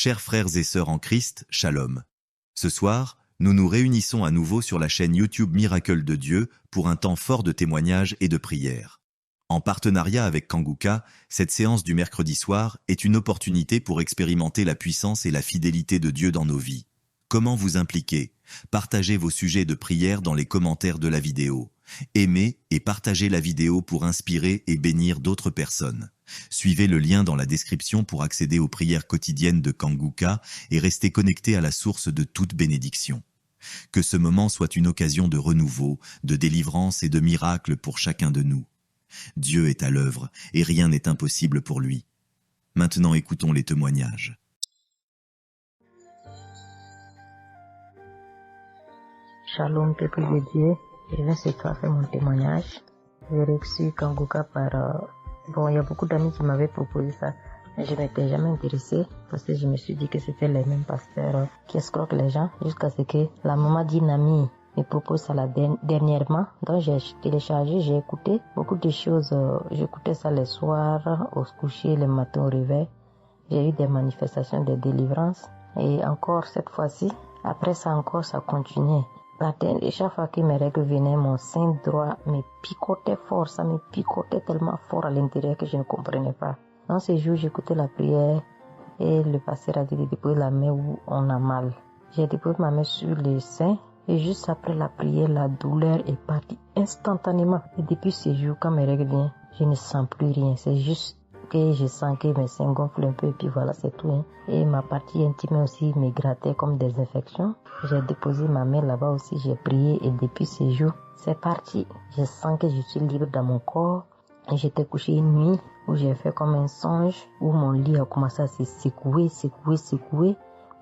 Chers frères et sœurs en Christ, Shalom. Ce soir, nous nous réunissons à nouveau sur la chaîne YouTube Miracle de Dieu pour un temps fort de témoignages et de prières. En partenariat avec Kanguka, cette séance du mercredi soir est une opportunité pour expérimenter la puissance et la fidélité de Dieu dans nos vies. Comment vous impliquer? Partagez vos sujets de prière dans les commentaires de la vidéo. Aimez et partagez la vidéo pour inspirer et bénir d'autres personnes. Suivez le lien dans la description pour accéder aux prières quotidiennes de Kanguka et rester connecté à la source de toute bénédiction. Que ce moment soit une occasion de renouveau, de délivrance et de miracle pour chacun de nous. Dieu est à l'œuvre et rien n'est impossible pour lui. Maintenant écoutons les témoignages. Shalom, peuple de Dieu. Je vais ce soir faire mon témoignage. J'ai reçu Kanguka par... il y a beaucoup d'amis qui m'avaient proposé ça. Mais je m'étais jamais intéressée parce que je me suis dit que c'était les mêmes pasteurs qui escroquent les gens jusqu'à ce que la maman d'une amie me propose ça dernièrement. Donc j'ai téléchargé, j'ai écouté beaucoup de choses. J'écoutais ça les soirs, au coucher, le matin au réveil. J'ai eu des manifestations de délivrance. Et encore cette fois-ci, après ça encore, ça continuait. Et chaque fois que mes règles venaient, mon sein droit me picotait fort. Ça me picotait tellement fort à l'intérieur que je ne comprenais pas. Dans ces jours, j'écoutais la prière et le pasteur a dit de déposer la main où on a mal. J'ai déposé ma main sur le sein et juste après la prière, la douleur est partie instantanément. Et depuis ces jours, quand mes règles viennent, je ne sens plus rien. C'est juste que je sens que mes seins gonflent un peu et puis voilà, c'est tout. Hein. Et ma partie intime aussi me grattait comme des infections. J'ai déposé ma main là-bas aussi, j'ai prié et depuis ces jours, c'est parti. Je sens que je suis libre dans mon corps. Et j'étais couché une nuit où j'ai fait comme un songe, où mon lit a commencé à se secouer.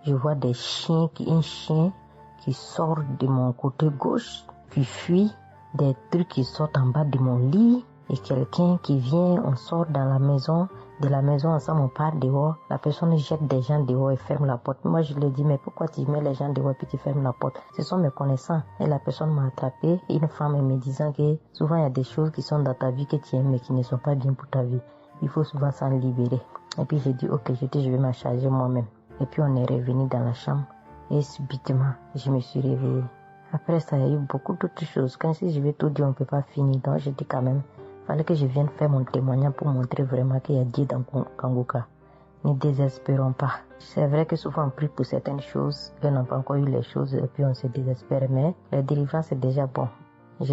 Je vois un chien qui sort de mon côté gauche, puis fuit, des trucs qui sortent en bas de mon lit. Et quelqu'un qui vient, on sort dans la maison, de la maison ensemble, on part dehors. La personne jette des gens dehors et ferme la porte. Moi, je lui dis, mais pourquoi tu mets les gens dehors et puis tu fermes la porte? Ce sont mes connaissants. Et la personne m'a attrapé. Et une femme me disant que souvent, il y a des choses qui sont dans ta vie que tu aimes, mais qui ne sont pas bien pour ta vie. Il faut souvent s'en libérer. Et puis, j'ai dit, ok, je vais m'en charger moi-même. Et puis, on est revenu dans la chambre. Et subitement, je me suis réveillée. Après ça, il y a eu beaucoup d'autres choses. Quand si je vais tout dire, on ne peut pas finir. Donc, je dis quand même, fallait que je vienne faire mon témoignage pour montrer vraiment qu'il y a Dieu dans Kanguka. Ne désespérons pas. C'est vrai que souvent on prie pour certaines choses, on n'a pas encore eu les choses et puis on se désespère, mais la délivrance c'est déjà bon.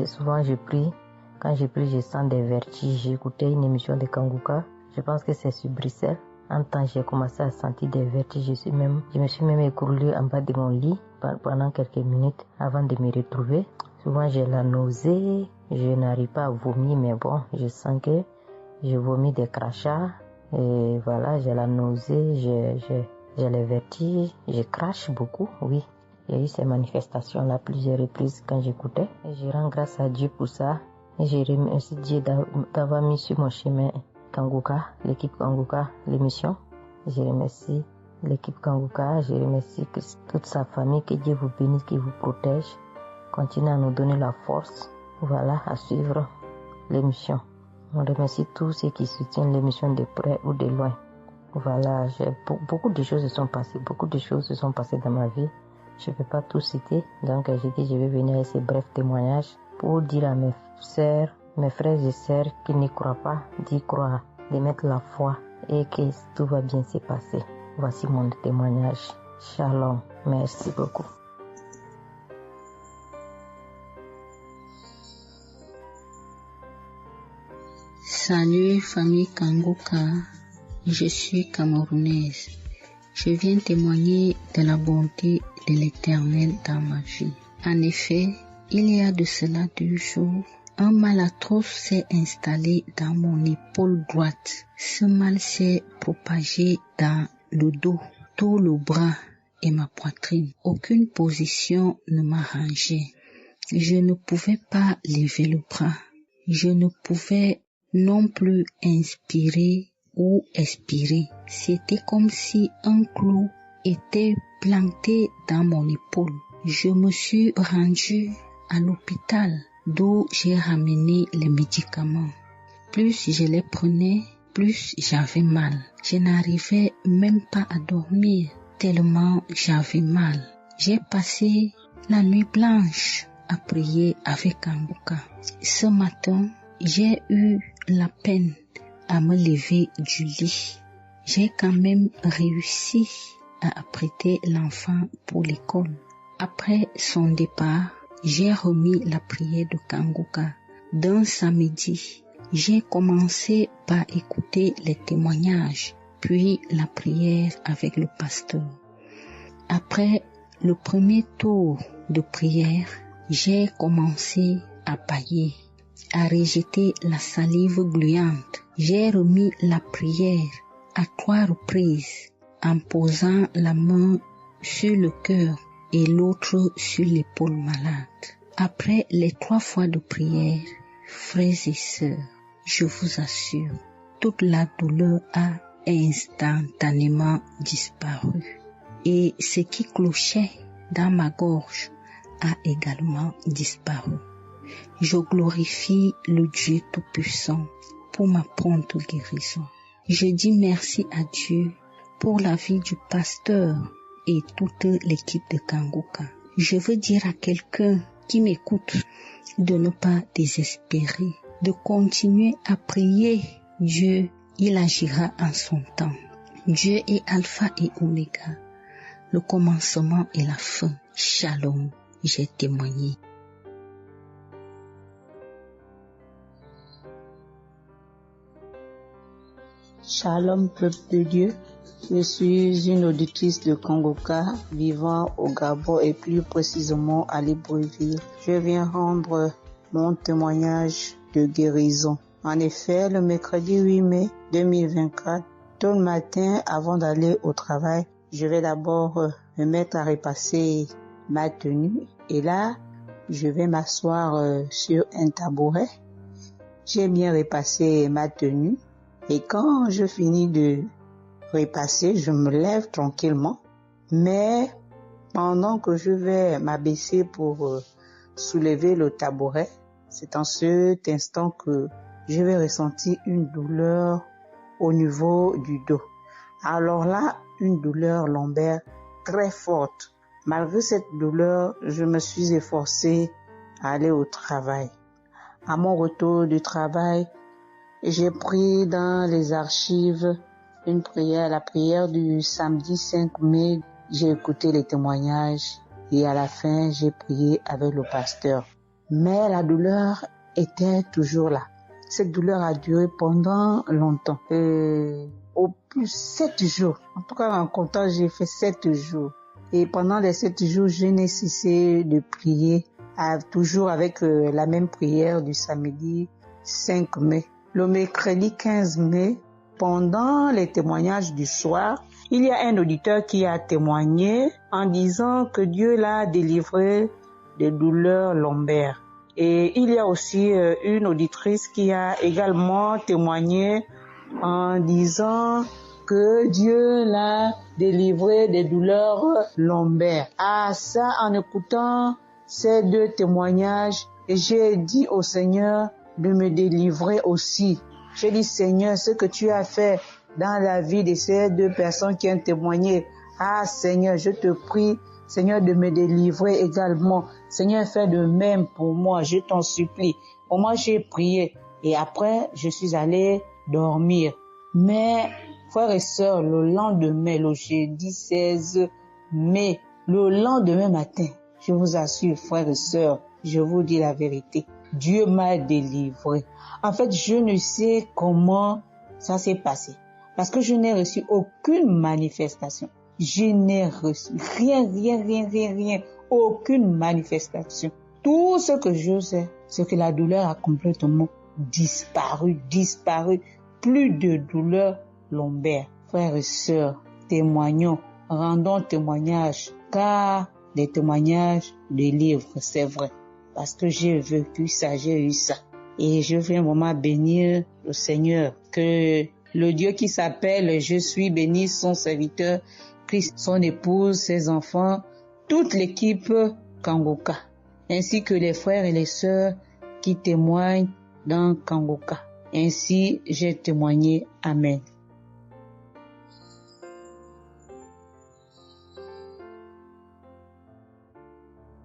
Souvent je prie, quand je prie je sens des vertiges. J'ai écouté une émission de Kanguka, je pense que c'est sur Bruxelles. En temps j'ai commencé à sentir des vertiges, je me suis même écroulée en bas de mon lit pendant quelques minutes avant de me retrouver. Souvent j'ai la nausée, je n'arrive pas à vomir, mais bon, je sens que je vomis des crachats. Et voilà, j'ai la nausée, j'ai les vertiges, je crache beaucoup, oui. Il y a eu ces manifestations-là plusieurs reprises quand j'écoutais. Et je rends grâce à Dieu pour ça. Et je remercie Dieu d'avoir mis sur mon chemin Kanguka, l'équipe Kanguka, l'émission. Je remercie l'équipe Kanguka, je remercie toute sa famille, que Dieu vous bénisse, qu'il vous protège. Continuez à nous donner la force, voilà, à suivre l'émission. On remercie tous ceux qui soutiennent l'émission de près ou de loin. Voilà, beaucoup de choses se sont passées dans ma vie. Je ne peux pas tout citer, donc j'ai dit je vais venir avec ces brefs témoignages pour dire à mes sœurs, mes frères et sœurs qui n'y croient pas, d'y croire, de mettre la foi et que tout va bien se passer. Voici mon témoignage. Shalom, merci beaucoup. Salut famille Kanguka, je suis camerounaise. Je viens témoigner de la bonté de l'Éternel dans ma vie. En effet, il y a de cela 2 jours, un mal atroce s'est installé dans mon épaule droite. Ce mal s'est propagé dans le dos, tout le bras et ma poitrine. Aucune position ne m'arrangeait. Je ne pouvais pas lever le bras. Je ne pouvais non plus inspirer ou expirer. C'était comme si un clou était planté dans mon épaule. Je me suis rendue à l'hôpital d'où j'ai ramené les médicaments. Plus je les prenais, plus j'avais mal. Je n'arrivais même pas à dormir tellement j'avais mal. J'ai passé la nuit blanche à prier avec Kanguka. Ce matin, j'ai eu la peine à me lever du lit. J'ai quand même réussi à apprêter l'enfant pour l'école. Après son départ, j'ai remis la prière de Kanguka. D'un samedi, j'ai commencé par écouter les témoignages, puis la prière avec le pasteur. Après le premier tour de prière, j'ai commencé à bâiller, à rejeter la salive gluante. J'ai remis la prière à 3 reprises en posant la main sur le cœur et l'autre sur l'épaule malade. Après les 3 fois de prière, frères et sœurs, je vous assure, toute la douleur a instantanément disparu et ce qui clochait dans ma gorge a également disparu. Je glorifie le Dieu Tout-Puissant pour ma prompte guérison. Je dis merci à Dieu pour la vie du pasteur et toute l'équipe de Kanguka. Je veux dire à quelqu'un qui m'écoute de ne pas désespérer, de continuer à prier. Dieu, il agira en son temps. Dieu est Alpha et Oméga, le commencement et la fin. Shalom, j'ai témoigné. Shalom, peuple de Dieu. Je suis une auditrice de Kanguka vivant au Gabon et plus précisément à Libreville. Je viens rendre mon témoignage de guérison. En effet, le mercredi 8 mai 2024, tôt le matin avant d'aller au travail, je vais d'abord me mettre à repasser ma tenue et là, je vais m'asseoir sur un tabouret. J'ai bien repassé ma tenue et quand je finis de repasser, je me lève tranquillement. Mais pendant que je vais m'abaisser pour soulever le tabouret, c'est en cet instant que je vais ressentir une douleur au niveau du dos. Alors là, une douleur lombaire très forte. Malgré cette douleur, je me suis efforcée à aller au travail. À mon retour du travail, j'ai pris dans les archives une prière, la prière du samedi 5 mai. J'ai écouté les témoignages et à la fin, j'ai prié avec le pasteur. Mais la douleur était toujours là. Cette douleur a duré pendant longtemps. Au plus 7 jours. En tout cas, en comptant, j'ai fait 7 jours. Et pendant les 7 jours, je n'ai cessé de prier, toujours avec la même prière du samedi 5 mai. Le mercredi 15 mai, pendant les témoignages du soir, il y a un auditeur qui a témoigné en disant que Dieu l'a délivré des douleurs lombaires. Et il y a aussi une auditrice qui a également témoigné en disant que Dieu l'a délivré des douleurs lombaires. Ah, ça, en écoutant ces 2 témoignages, j'ai dit au Seigneur de me délivrer aussi. J'ai dit, Seigneur, ce que tu as fait dans la vie de ces 2 personnes qui ont témoigné, ah Seigneur, je te prie, Seigneur, de me délivrer également. Seigneur, fais de même pour moi, je t'en supplie. Pour moi, j'ai prié et après, je suis allé dormir. Mais, frères et sœurs, le lendemain, le jeudi 16 mai, le lendemain matin, je vous assure, frères et sœurs, je vous dis la vérité, Dieu m'a délivré. En fait, je ne sais comment ça s'est passé parce que je n'ai reçu aucune manifestation. Je n'ai reçu rien, aucune manifestation. Tout ce que je sais, c'est que la douleur a complètement disparu. Plus de douleur lombaire. Frères et sœurs, témoignons, rendons témoignage, car les témoignages délivrent, c'est vrai. Parce que j'ai vécu ça, j'ai eu ça. Et je veux vraiment bénir le Seigneur, que le Dieu qui s'appelle Je suis béni, son serviteur, Christ, son épouse, ses enfants, toute l'équipe Kanguka, ainsi que les frères et les sœurs qui témoignent dans Kanguka. Ainsi, j'ai témoigné. Amen.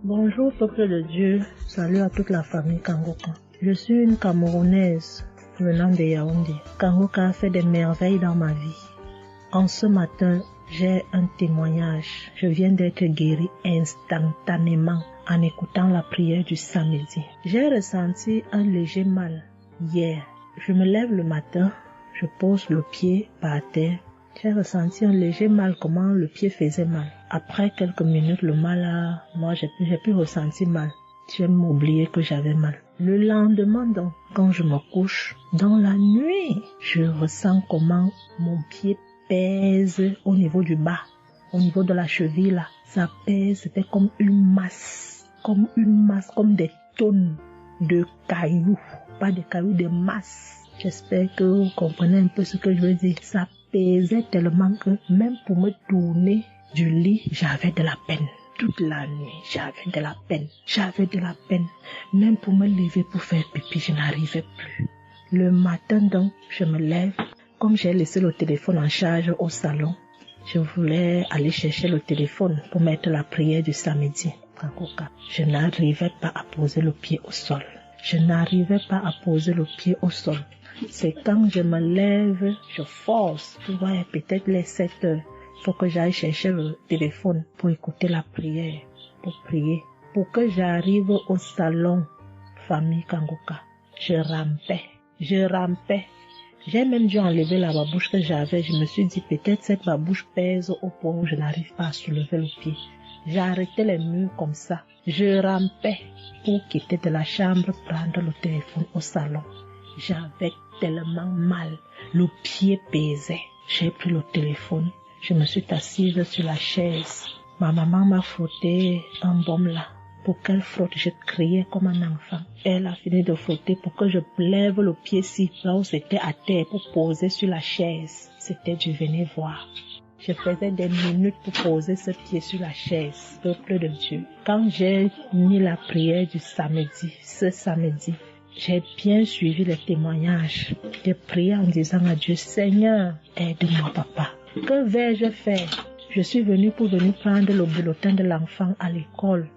Bonjour peuple de Dieu, salut à toute la famille Kangoka. Je suis une Camerounaise venant de Yaoundé. Kangoka a fait des merveilles dans ma vie. En ce matin, j'ai un témoignage. Je viens d'être guérie instantanément en écoutant la prière du samedi. J'ai ressenti un léger mal hier. Je me lève le matin, je pose le pied par terre. J'ai ressenti un léger mal, comment le pied faisait mal. Après quelques minutes, le mal j'ai pu ressentir mal. J'ai oublié que j'avais mal. Le lendemain donc, quand je me couche, dans la nuit, je ressens comment mon pied pèse au niveau du bas, au niveau de la cheville là. Ça pèse, c'était comme une masse, comme des tonnes de cailloux. Pas de cailloux, de masse. J'espère que vous comprenez un peu ce que je veux dire. Ça pesait tellement que même pour me tourner du lit, j'avais de la peine. Toute la nuit, j'avais de la peine. Même pour me lever pour faire pipi, je n'arrivais plus. Le matin donc, je me lève. Comme j'ai laissé le téléphone en charge au salon, je voulais aller chercher le téléphone pour mettre la prière du samedi. Je n'arrivais pas à poser le pied au sol. C'est quand je me lève, je force. Ouais, peut-être les 7 heures. Il faut que j'aille chercher le téléphone pour écouter la prière, pour prier. Pour que j'arrive au salon, famille Kangoka, je rampais. J'ai même dû enlever la babouche que j'avais. Je me suis dit, peut-être cette babouche pèse au point où je n'arrive pas à soulever le pied. J'ai arrêté les murs comme ça. Je rampais pour quitter de la chambre, prendre le téléphone au salon. J'avais tellement mal. Le pied pesait. J'ai pris le téléphone. Je me suis assise sur la chaise. Ma maman m'a frotté un baume là. Pour qu'elle frotte, je criais comme un enfant. Elle a fini de frotter pour que je lève le pied-ci, là où c'était à terre, pour poser sur la chaise. C'était du venez voir. Je faisais des minutes pour poser ce pied sur la chaise, peuple de Dieu. Quand j'ai mis la prière du samedi, ce samedi, j'ai bien suivi les témoignages. J'ai prié en disant à Dieu, Seigneur, aide-moi papa. Que vais-je faire? Je suis venue pour prendre le bulletin de l'enfant à l'école.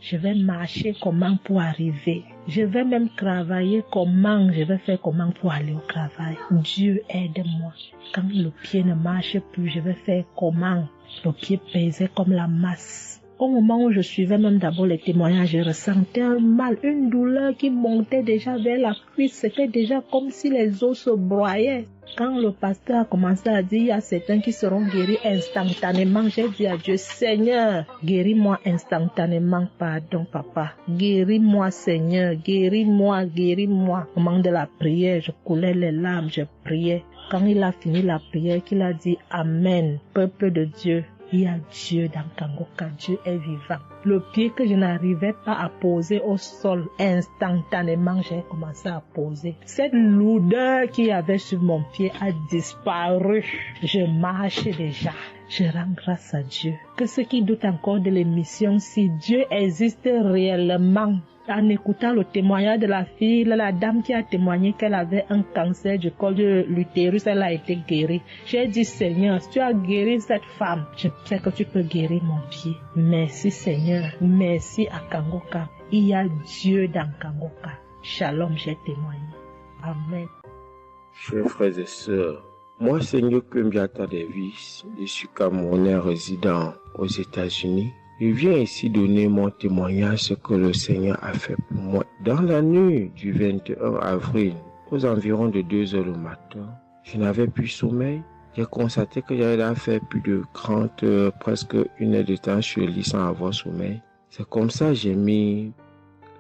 Je vais marcher comment pour arriver. Je vais même travailler comment. Je vais faire comment pour aller au travail. Dieu aide-moi. Quand le pied ne marche plus, je vais faire comment? Le pied pesait comme la masse. Au moment où je suivais même d'abord les témoignages, je ressentais un mal, une douleur qui montait déjà vers la cuisse. C'était déjà comme si les os se broyaient. Quand le pasteur a commencé à dire, il y a certains qui seront guéris instantanément, j'ai dit à Dieu, Seigneur, guéris-moi instantanément, pardon papa. Guéris-moi Seigneur, guéris-moi. Au moment de la prière, je coulais les larmes, je priais. Quand il a fini la prière, qu'il a dit Amen, peuple de Dieu. Il y a Dieu dans Kangoka, Dieu est vivant. Le pied que je n'arrivais pas à poser au sol, instantanément, j'ai commencé à poser. Cette lourdeur qu'il y avait sur mon pied a disparu. Je marche déjà. Je rends grâce à Dieu. Que ceux qui doutent encore de l'émission, si Dieu existe réellement, en écoutant le témoignage de la fille, la dame qui a témoigné qu'elle avait un cancer du col de l'utérus, elle a été guérie. J'ai dit, Seigneur, si tu as guéri cette femme, je sais que tu peux guérir mon pied. Merci Seigneur, merci à Kangoka. Il y a Dieu dans Kangoka. Shalom, j'ai témoigné. Amen. Chers frères et sœurs, moi, Seigneur Kumbiata Davis, je suis Camerounais résident aux États-Unis. Je viens ici donner mon témoignage ce que le Seigneur a fait pour moi. Dans la nuit du 21 avril, aux environs de 2 heures le matin, je n'avais plus sommeil. J'ai constaté que j'avais fait plus de 30 heures, presque 1 heure de temps sur le lit sans avoir sommeil. C'est comme ça que j'ai mis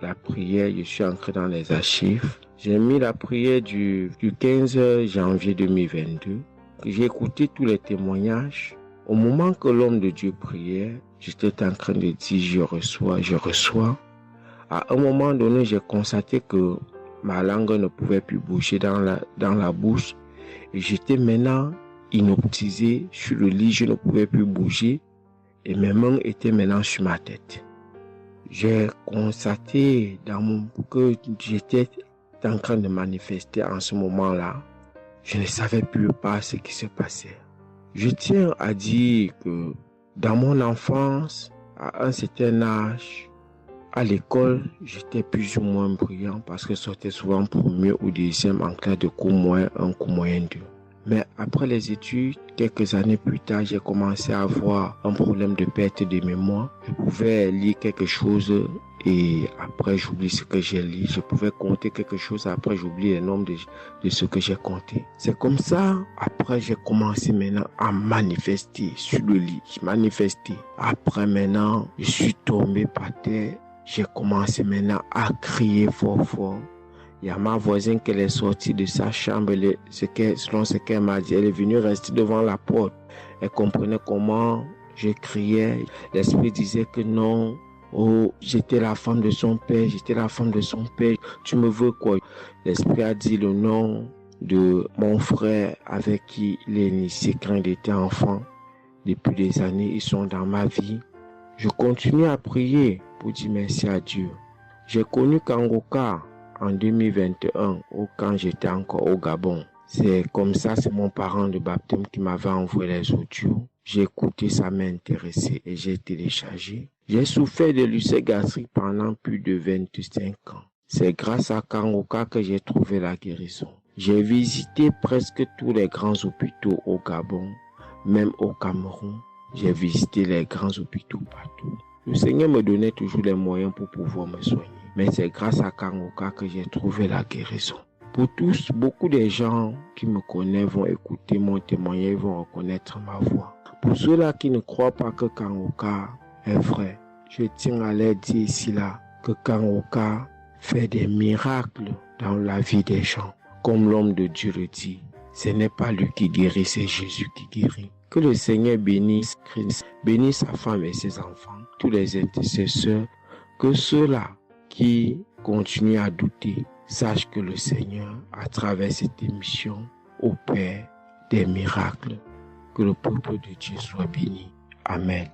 la prière, je suis entré dans les archives. J'ai mis la prière du 15 janvier 2022. J'ai écouté tous les témoignages. Au moment que l'homme de Dieu priait, j'étais en train de dire je reçois. À un moment donné, j'ai constaté que ma langue ne pouvait plus bouger dans la bouche. Et j'étais maintenant inoptisé sur le lit, je ne pouvais plus bouger. Et mes mains étaient maintenant sur ma tête. J'ai constaté que j'étais était en train de manifester en ce moment-là, je ne savais plus pas ce qui se passait. Je tiens à dire que dans mon enfance, à un certain âge, à l'école, j'étais plus ou moins brillant parce que je sortais souvent premier ou deuxième en classe de cours moyen 1, cours moyen 2. Mais après les études, quelques années plus tard, j'ai commencé à avoir un problème de perte de mémoire. Je pouvais lire quelque chose et après j'oublie ce que j'ai lu. Je pouvais compter quelque chose, après j'oublie le nombre de ce que j'ai compté. C'est comme ça, après j'ai commencé maintenant à manifester sur le lit. Je manifestais. Après maintenant, je suis tombé par terre. J'ai commencé maintenant à crier fort fort. Il y a ma voisine qui est sortie de sa chambre, selon ce qu'elle m'a dit, elle est venue rester devant la porte. Elle comprenait comment je criais. L'esprit disait que non, oh, j'étais la femme de son père, tu me veux quoi? L'esprit a dit le nom de mon frère avec qui il est initié quand il était enfant. Depuis des années, ils sont dans ma vie. Je continue à prier pour dire merci à Dieu. J'ai connu Kangoka en 2021, quand j'étais encore au Gabon. C'est comme ça, c'est mon parent de baptême qui m'avait envoyé les audios. J'ai écouté, ça m'a intéressé et j'ai téléchargé. J'ai souffert de l'ulcère gastrique pendant plus de 25 ans. C'est grâce à Kangoka que j'ai trouvé la guérison. J'ai visité presque tous les grands hôpitaux au Gabon, même au Cameroun. J'ai visité les grands hôpitaux partout. Le Seigneur me donnait toujours les moyens pour pouvoir me soigner. Mais c'est grâce à Kangoka que j'ai trouvé la guérison. Pour tous, beaucoup de gens qui me connaissent vont écouter mon témoignage, vont reconnaître ma voix. Pour ceux-là qui ne croient pas que Kangoka est vrai, je tiens à leur dire ici là que Kangoka fait des miracles dans la vie des gens. Comme l'homme de Dieu le dit, ce n'est pas lui qui guérit, c'est Jésus qui guérit. Que le Seigneur bénisse Christ, bénisse sa femme et ses enfants, tous les intercesseurs, que ceux-là qui continuent à douter sachent que le Seigneur, à travers cette émission, opère des miracles. Que le peuple de Dieu soit béni. Amen.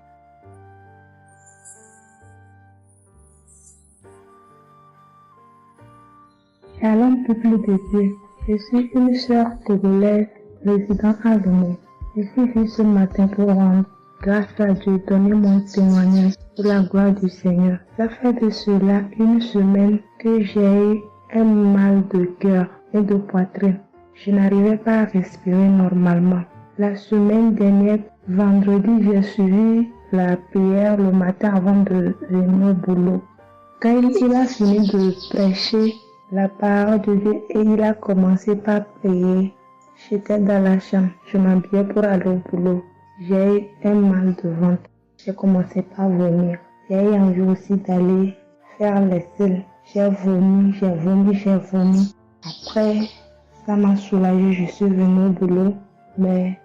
Shalom, peuple de Dieu. Je suis une sœur togolaise résidant à Lomé. Je suis venue ce matin pour rendre grâce à Dieu, donner mon témoignage pour la gloire du Seigneur. Ça fait de cela une semaine que j'ai eu un mal de cœur et de poitrine. Je n'arrivais pas à respirer normalement. La semaine dernière, vendredi, j'ai suivi la prière le matin avant de venir au boulot. Quand il a fini de prêcher la parole de Dieu et il a commencé par prier, j'étais dans la chambre, je m'habillais pour aller au boulot. J'ai eu un mal de ventre. J'ai commencé par vomir. J'ai eu envie aussi d'aller faire les selles. J'ai vomi. Après, ça m'a soulagé, je suis venue au boulot. Mais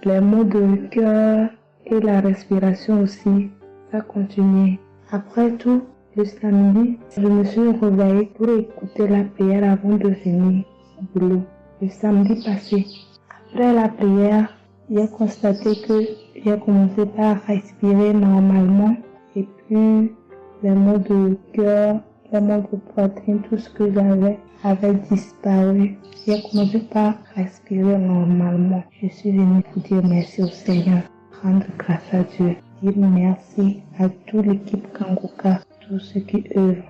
les maux de cœur et la respiration aussi, ça continuait. Après tout, le samedi, je me suis réveillée pour écouter la prière avant de venir au boulot. Le samedi passé, après la prière, j'ai constaté que j'ai commencé par respirer normalement et puis les maux de cœur, les maux de poitrine, tout ce que j'avais avait disparu. J'ai commencé par respirer normalement. Je suis venue pour dire merci au Seigneur, rendre grâce à Dieu, dire merci à toute l'équipe Kangoka, tous ceux qui œuvrent,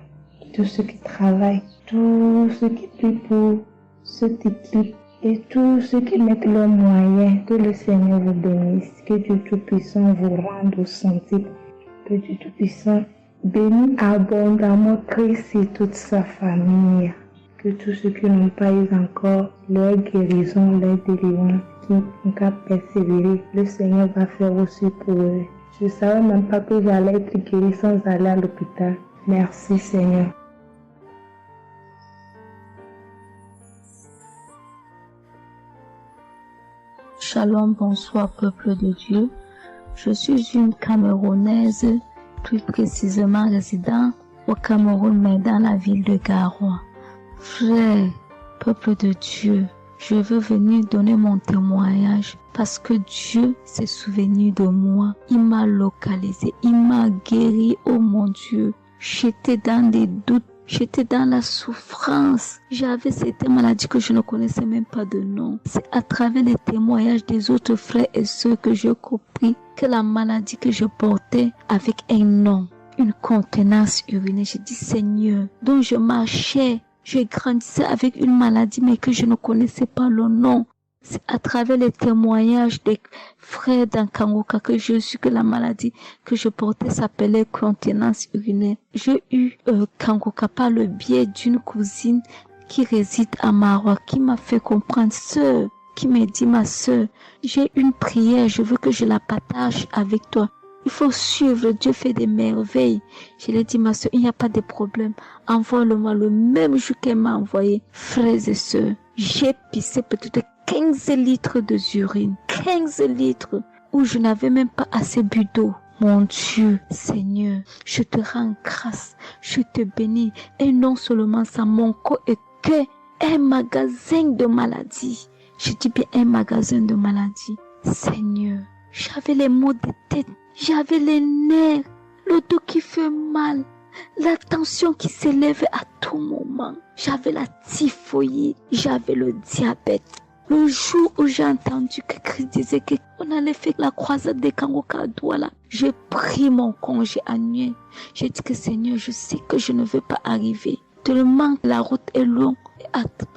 tous ceux qui travaillent, tous ceux qui prient pour cette équipe et tous ceux qui mettent leurs moyens. Que le Seigneur vous bénisse, que Dieu Tout-Puissant vous rende au centime, que Dieu Tout-Puissant bénisse abondamment Christ et toute sa famille. Que tous ceux qui n'ont pas eu encore leur guérison, leur délivrance, qui n'ont qu'à persévérer, le Seigneur va faire aussi pour eux. Je ne savais même pas que j'allais être guérie sans aller à l'hôpital. Merci Seigneur. Shalom, bonsoir peuple de Dieu. Je suis une Camerounaise, plus précisément résident au Cameroun, mais dans la ville de Garoua. Frère, peuple de Dieu, je veux venir donner mon témoignage parce que Dieu s'est souvenu de moi. Il m'a localisé, il m'a guéri, oh mon Dieu. J'étais dans des doutes J'étais dans la souffrance. J'avais cette maladie que je ne connaissais même pas de nom. C'est à travers les témoignages des autres frères et sœurs que j'ai compris que la maladie que je portais avec un nom, une contenance urinaire. J'ai dit Seigneur, dont je marchais, je grandissais avec une maladie mais que je ne connaissais pas le nom. C'est à travers les témoignages des frères d'Ankangoka que je suis que la maladie que je portais s'appelait continence urinaire. J'ai eu Kangoka par le biais d'une cousine qui réside à Marois, qui m'a fait comprendre, sœur, qui m'a dit, ma sœur, j'ai une prière, je veux que je la partage avec toi. Il faut suivre, Dieu fait des merveilles. Je lui ai dit, ma sœur, il n'y a pas de problème. Envoie-le-moi le même jour qu'elle m'a envoyé. Frères et sœurs, j'ai pissé peut-être 15 litres d'urine. 15 litres où je n'avais même pas assez bu d'eau. Mon Dieu, Seigneur, je te rends grâce. Je te bénis. Et non seulement ça, mon corps est que un magasin de maladies. Je dis bien un magasin de maladies. Seigneur, j'avais les maux de tête. J'avais les nerfs, le dos qui fait mal, la tension qui s'élève à tout moment. J'avais la typhoïde, j'avais le diabète. Le jour où j'ai entendu que Christ disait qu'on allait faire la croisade des Kangoka à Douala, j'ai pris mon congé annuel. J'ai dit que Seigneur, je sais que je ne veux pas arriver. Tellement la route est longue,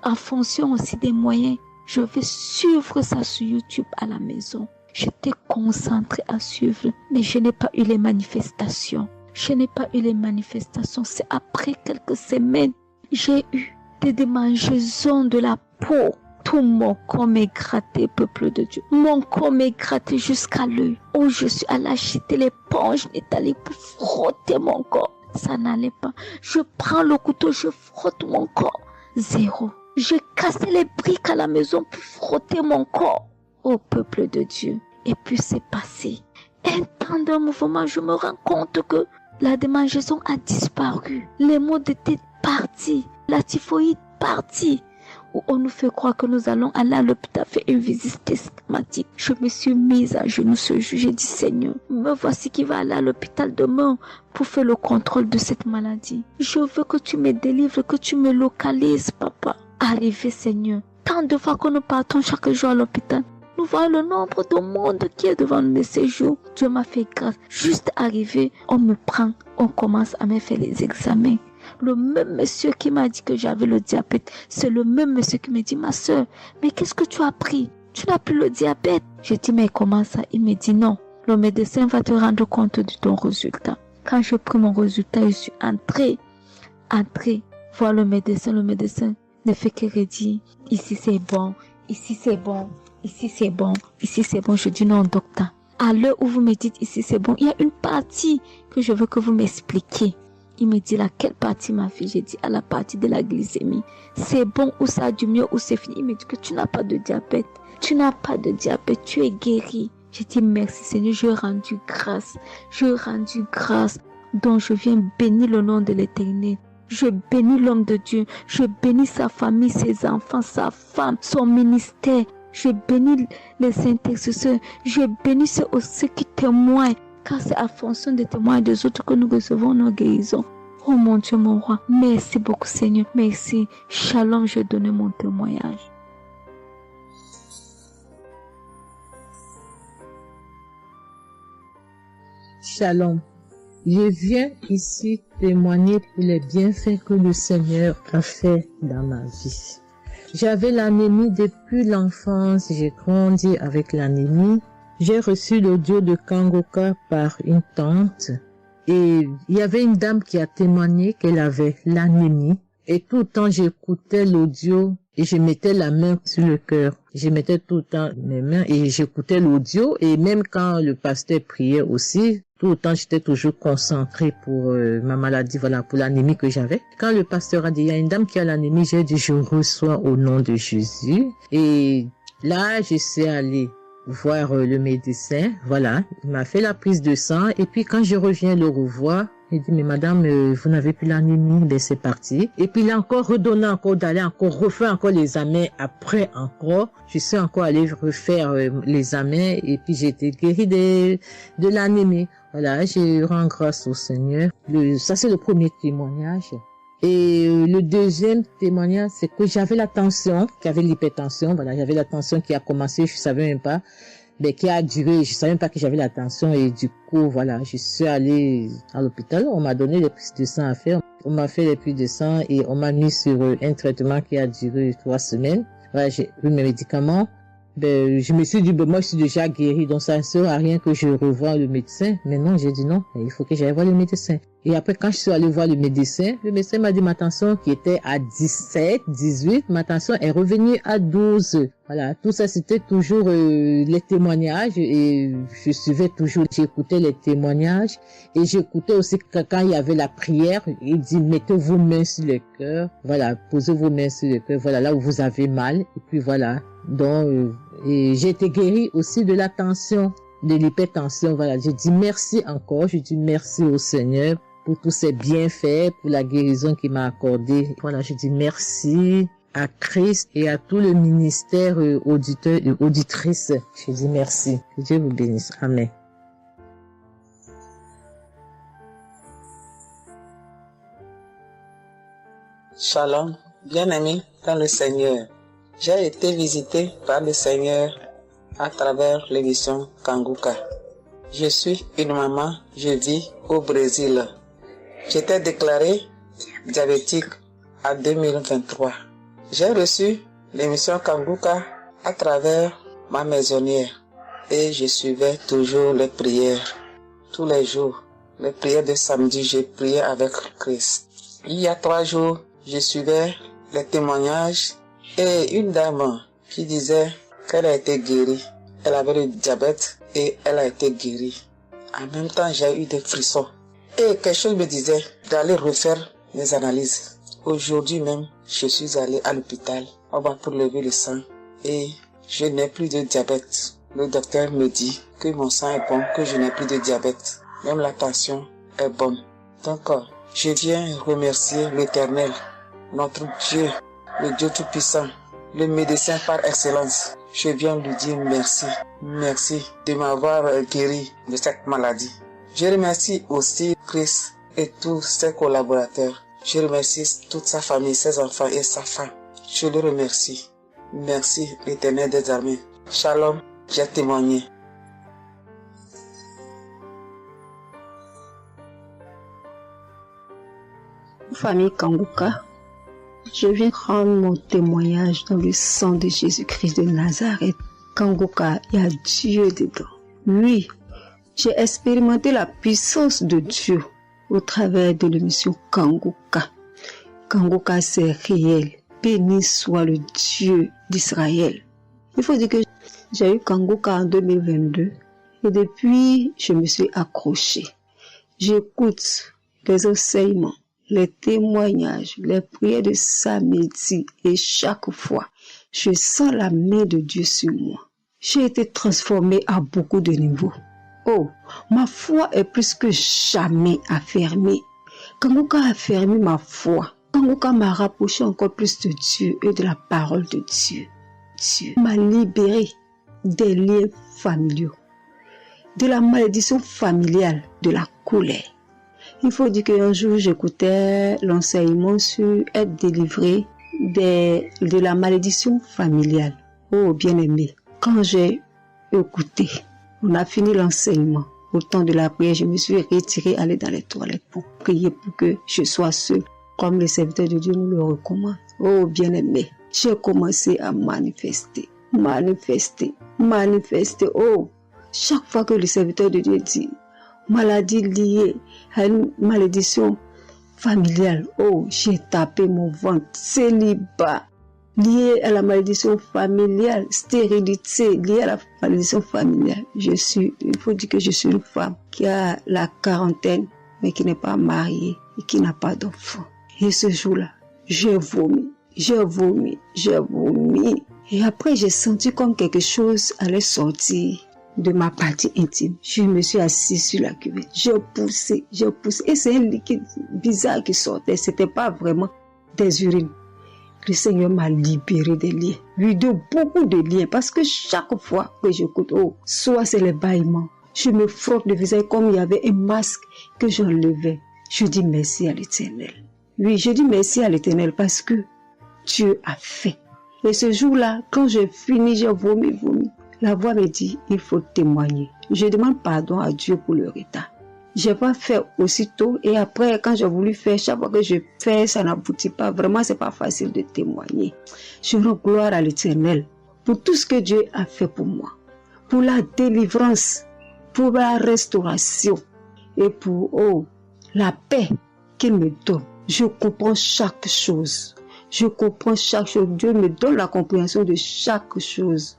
en fonction aussi des moyens. Je vais suivre ça sur YouTube à la maison. J'étais concentrée à suivre, mais je n'ai pas eu les manifestations. C'est après quelques semaines, j'ai eu des démangeaisons de la peau. Tout mon corps m'est gratté, peuple de Dieu. Mon corps m'est gratté jusqu'à l'œil. Oh, je suis allée acheter l'éponge, Nathalie, pour frotter mon corps. Ça n'allait pas. Je prends le couteau, je frotte mon corps. Zéro. J'ai cassé les briques à la maison pour frotter mon corps. Au peuple de Dieu. Et puis c'est passé. Un temps de mouvement, je me rends compte que la démangeaison a disparu. Les maux de tête partis. La typhoïde partie. Où on nous fait croire que nous allons aller à l'hôpital faire une visite systématique. Je me suis mise à genoux ce jour. J'ai dit Seigneur, me voici qui va aller à l'hôpital demain pour faire le contrôle de cette maladie. Je veux que tu me délivres, que tu me localises, papa. Arrivé Seigneur. Tant de fois que nous partons chaque jour à l'hôpital. Nous voyons le nombre de monde qui est devant nous de ces jours. Dieu m'a fait grâce. Juste arrivé, on me prend, on commence à me faire les examens. Le même monsieur qui m'a dit que j'avais le diabète, c'est le même monsieur qui me dit, ma soeur, mais qu'est-ce que tu as pris? Tu n'as plus le diabète. J'ai dit, mais comment ça? Il me dit, non, le médecin va te rendre compte de ton résultat. Quand j'ai pris mon résultat, je suis entrée, voir le médecin ne fait que redire, ici c'est bon, ici c'est bon. Ici c'est bon, ici c'est bon. Je dis non, docteur. À l'heure où vous me dites ici c'est bon, il y a une partie que je veux que vous m'expliquiez. Il me dit laquelle partie, ma fille? J'ai dit à la partie de la glycémie. C'est bon ou ça a du mieux ou c'est fini? Il me dit que tu n'as pas de diabète. Tu n'as pas de diabète, tu es guéri. J'ai dit merci Seigneur, je rendu grâce. Donc je viens bénir le nom de l'Éternel. Je bénis l'homme de Dieu. Je bénis sa famille, ses enfants, sa femme, son ministère. Je bénis les intercesseurs. Je bénis ceux qui témoignent. Car c'est à fonction des témoignages des autres que nous recevons nos guérisons. Oh mon Dieu, mon roi. Merci beaucoup Seigneur. Merci. Shalom, je donne mon témoignage. Shalom. Je viens ici témoigner pour les bienfaits que le Seigneur a fait dans ma vie. J'avais l'anémie depuis l'enfance, j'ai grandi avec l'anémie. J'ai reçu l'audio de Kangoka par une tante et il y avait une dame qui a témoigné qu'elle avait l'anémie. Et tout le temps j'écoutais l'audio et je mettais la main sur le cœur. Je mettais tout le temps mes mains et j'écoutais l'audio et même quand le pasteur priait aussi, tout le temps j'étais toujours concentrée pour ma maladie, voilà, pour l'anémie que j'avais. Quand le pasteur a dit, il y a une dame qui a l'anémie, j'ai dit, je reçois au nom de Jésus. Et là, je suis allée voir le médecin, voilà, il m'a fait la prise de sang et puis quand je reviens le revoir, il dit, mais madame, vous n'avez plus l'anémie, ben c'est parti. Et puis il a encore redonné encore d'aller encore refaire encore les examens après encore. Je suis encore allée refaire les examens et puis j'ai été guérie de l'anémie. Voilà, je rends grâce au Seigneur. Ça c'est le premier témoignage. Et le deuxième témoignage, c'est que j'avais la tension, j'avais l'hypertension, voilà, j'avais la tension qui a commencé, je savais même pas, mais qui a duré, je savais même pas que j'avais la tension et du coup, voilà, je suis allée à l'hôpital, on m'a donné les prises de sang à faire, on m'a fait les prises de sang et on m'a mis sur un traitement qui a duré 3 semaines. Voilà, j'ai pris mes médicaments. Je me suis dit, moi, je suis déjà guérie, donc ça ne sert à rien que je revoie le médecin. Mais non, j'ai dit non, il faut que j'aille voir le médecin. Et après, quand je suis allée voir le médecin m'a dit ma tension qui était à 17, 18, ma tension est revenue à 12. Voilà, tout ça, c'était toujours les témoignages et je suivais toujours, j'écoutais les témoignages et j'écoutais aussi quand il y avait la prière, il dit, mettez vos mains sur le cœur, voilà, posez vos mains sur le cœur, voilà, là où vous avez mal, et puis voilà. Donc, et j'ai été guérie aussi de la tension, de l'hypertension. Voilà, je dis merci encore, je dis merci au Seigneur pour tous ses bienfaits, pour la guérison qu'il m'a accordée. Voilà, je dis merci à Christ et à tout le ministère auditeur et auditrice. Je dis merci. Que Dieu vous bénisse. Amen. Shalom, bien-aimé dans le Seigneur. J'ai été visité par le Seigneur à travers l'émission Kanguka. Je suis une maman, je vis au Brésil. J'étais déclarée diabétique en 2023. J'ai reçu l'émission Kanguka à travers ma maisonnière et je suivais toujours les prières. Tous les jours, les prières de samedi, j'ai prié avec Christ. Il y a 3 jours, je suivais les témoignages et une dame qui disait qu'elle a été guérie. Elle avait le diabète et elle a été guérie. En même temps, j'ai eu des frissons. Et quelque chose me disait d'aller refaire mes analyses. Aujourd'hui même, je suis allée à l'hôpital. On va pour lever le sang et je n'ai plus de diabète. Le docteur me dit que mon sang est bon, que je n'ai plus de diabète. Même la tension est bonne. Donc, je viens remercier l'Éternel, notre Dieu, le Dieu Tout-Puissant, le médecin par excellence. Je viens lui dire merci. Merci de m'avoir guéri de cette maladie. Je remercie aussi Christ et tous ses collaborateurs. Je remercie toute sa famille, ses enfants et sa femme. Je le remercie. Merci l'Éternel des armées. Shalom, j'ai témoigné. Famille Kanguka, je viens rendre mon témoignage dans le sang de Jésus-Christ de Nazareth. Kanguka, il y a Dieu dedans. Oui, j'ai expérimenté la puissance de Dieu au travers de l'émission Kanguka. Kanguka, c'est réel. Béni soit le Dieu d'Israël. Il faut dire que j'ai eu Kanguka en 2022 et depuis, je me suis accrochée. J'écoute les enseignements, les témoignages, les prières de samedi et chaque fois, je sens la main de Dieu sur moi. J'ai été transformée à beaucoup de niveaux. Oh, ma foi est plus que jamais affermie. Kanguka a affermi ma foi. Kanguka m'a rapproché encore plus de Dieu et de la parole de Dieu. Dieu m'a libéré des liens familiaux, de la malédiction familiale, de la colère. Il faut dire qu'un jour, j'écoutais l'enseignement sur être délivré de la malédiction familiale. Oh, bien-aimé, quand j'ai écouté, on a fini l'enseignement. Au temps de la prière, je me suis retirée, aller dans les toilettes pour prier pour que je sois seule, comme les serviteurs de Dieu nous le recommandent. Oh, bien-aimé, j'ai commencé à manifester. Oh, chaque fois que le serviteur de Dieu dit maladie liée à une malédiction familiale, oh, j'ai tapé mon ventre. Célibat lié à la malédiction familiale, stérilité liée à la malédiction familiale. Il faut dire que je suis une femme qui a la quarantaine, mais qui n'est pas mariée et qui n'a pas d'enfant. Et ce jour-là, j'ai vomi. Et après, j'ai senti comme quelque chose allait sortir de ma partie intime. Je me suis assise sur la cuvette. J'ai poussé. Et c'est un liquide bizarre qui sortait. C'était pas vraiment des urines. Le Seigneur m'a libéré des liens. Oui, de beaucoup de liens. Parce que chaque fois que j'écoute, soit c'est les bâillements. Je me frotte le visage comme il y avait un masque que j'enlevais. Je dis merci à l'Éternel. Oui, je dis merci à l'Éternel parce que Dieu a fait. Et ce jour-là, quand j'ai fini, j'ai vomi. La voix me dit, il faut témoigner. Je demande pardon à Dieu pour le retard. Je n'ai pas fait aussitôt et après, quand j'ai voulu faire, chaque fois que je fais, ça n'aboutit pas. Vraiment, c'est pas facile de témoigner. Je rends gloire à l'Éternel pour tout ce que Dieu a fait pour moi, pour la délivrance, pour la restauration et pour la paix qu'il me donne. Je comprends chaque chose. Je comprends chaque chose. Dieu me donne la compréhension de chaque chose.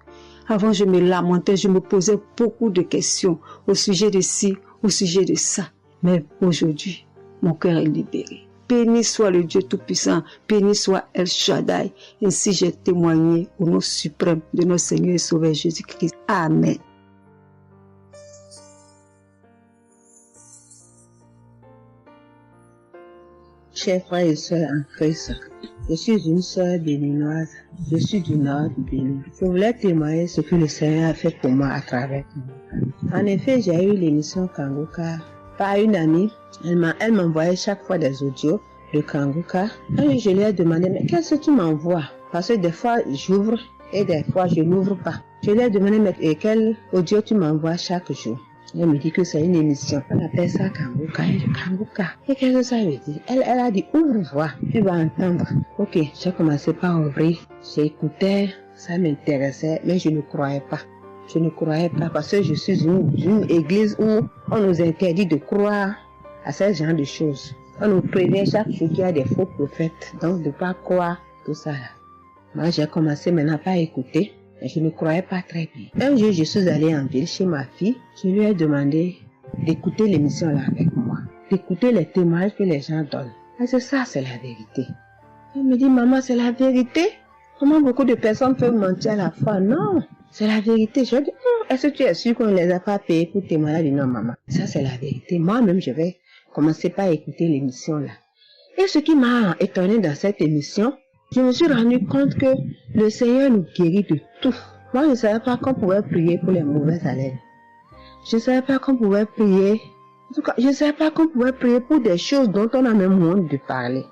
Avant, je me lamentais, je me posais beaucoup de questions au sujet de ci, au sujet de ça. Mais aujourd'hui, mon cœur est libéré. Béni soit le Dieu Tout-Puissant, béni soit El Shaddai. Ainsi j'ai témoigné au nom suprême de notre Seigneur et Sauveur Jésus-Christ. Amen. Chers frères et sœurs en Christ, je suis une sœur béninoise, je suis du nord du Bénin. Je voulais témoigner ce que le Seigneur a fait pour moi à travers moi. En effet, j'ai eu l'émission Kanguka par une amie. Elle m'envoyait chaque fois des audios de Kanguka. Et je lui ai demandé, mais qu'est-ce que tu m'envoies? Parce que des fois, j'ouvre et des fois, je n'ouvre pas. Je lui ai demandé, mais quel audio tu m'envoies chaque jour? Elle me dit que c'est une émission. On appelle ça Kanguka. Et Kanguka. Et qu'est-ce que ça veut dire? Elle a dit, ouvre-toi, tu vas entendre. Ok, j'ai commencé par ouvrir. J'écoutais, ça m'intéressait, mais je ne croyais pas. Je ne croyais pas parce que je suis une église où on nous interdit de croire à ce genre de choses. On nous prévient chaque jour qu'il y a des faux prophètes, donc de ne pas croire tout ça. Moi, j'ai commencé maintenant à écouter. Je ne croyais pas très bien. Un jour, je suis allée en ville chez ma fille. Je lui ai demandé d'écouter l'émission là avec moi, d'écouter les témoignages que les gens donnent. Et c'est ça, c'est la vérité. Elle me dit, maman, c'est la vérité? Comment beaucoup de personnes peuvent mentir à la fois? Non, c'est la vérité. Je lui ai dit, est-ce que tu es sûr qu'on ne les a pas payés pour témoigner? Elle dit, non, maman, ça c'est la vérité. Moi-même, je vais commencer par écouter l'émission là. Et ce qui m'a étonné dans cette émission, je me suis rendu compte que le Seigneur nous guérit de tout. Moi, je ne savais pas qu'on pouvait prier pour les mauvaises haleines. Je ne savais pas qu'on pouvait prier. En tout cas, je ne savais pas qu'on pouvait prier pour des choses dont on a même honte de parler.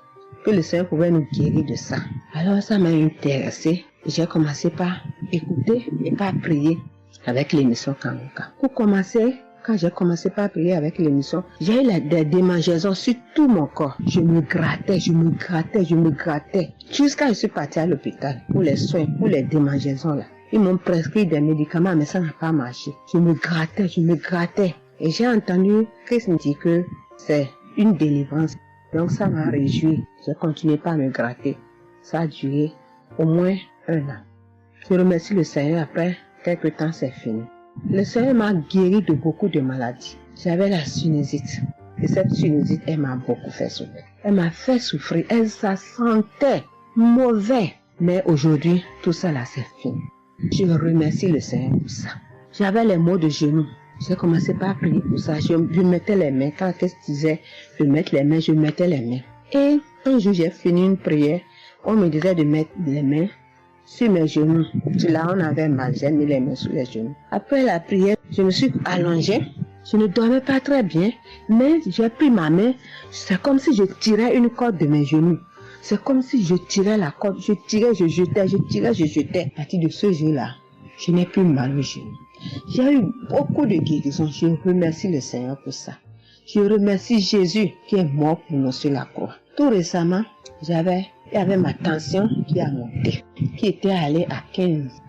Que le Seigneur pouvait nous guérir de ça. Alors, ça m'a intéressé. J'ai commencé par écouter et par prier avec l'émission Kanguka. Pour commencer, quand j'ai commencé par prier avec l'émission, j'ai eu des démangeaisons sur tout mon corps. Je me grattais. Jusqu'à ce que je suis partie à l'hôpital pour les soins, pour les démangeaisons là. Ils m'ont prescrit des médicaments, mais ça n'a pas marché. Je me grattais. Et j'ai entendu Christ me dire que c'est une délivrance. Donc ça m'a réjoui. J'ai continué par me gratter. Ça a duré au moins 1 an. Je remercie le Seigneur, après quelques temps c'est fini. Le Seigneur m'a guéri de beaucoup de maladies. J'avais la sinusite. Et cette sinusite, elle m'a beaucoup fait souffrir. Elle m'a fait souffrir. Ça sentait mauvais. Mais aujourd'hui, tout ça là, c'est fini. Je remercie le Seigneur pour ça. J'avais les maux de genoux. J'ai commencé par prier pour ça. Je mettais les mains. Quand qu'est-ce que disait, je mettais les mains, je mettais les mains. Et un jour, j'ai fini une prière. On me disait de mettre les mains sur mes genoux. Là, on avait mal. J'ai mis les mains sur les genoux. Après la prière, je me suis allongée. Je ne dormais pas très bien, mais j'ai pris ma main. C'est comme si je tirais une corde de mes genoux. C'est comme si je tirais la corde. Je tirais, je jetais. À partir de ce jour-là, je n'ai plus mal aux genoux. J'ai eu beaucoup de guérisons. Je remercie le Seigneur pour ça. Je remercie Jésus qui est mort pour nous sur la croix. Tout récemment, il y avait ma tension qui a monté, qui était allée à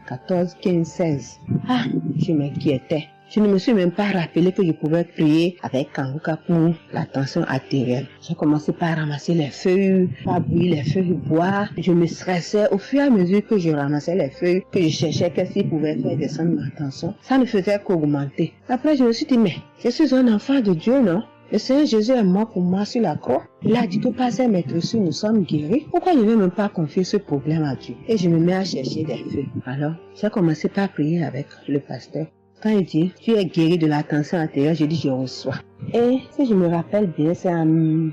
14, 15, 16. Ah, je m'inquiétais. Je ne me suis même pas rappelé que je pouvais prier avec Kanguka pour la tension artérielle. J'ai commencé par ramasser les feuilles, par bouillir les feuilles bois. Je me stressais au fur et à mesure que je ramassais les feuilles, que je cherchais qu'est-ce qui pouvait faire descendre ma tension. Ça ne faisait qu'augmenter. Après, je me suis dit, mais je suis un enfant de Dieu, non? Le Seigneur Jésus est mort pour moi sur la croix. Il a dit que par ses maîtresses, nous sommes guéris. Pourquoi je ne vais même pas confier ce problème à Dieu? Et je me mets à chercher des feuilles. Alors, j'ai commencé par prier avec le pasteur. Quand il dit, tu es guéri de la tension artérielle, je dis, je reçois. Et si je me rappelle bien, c'est en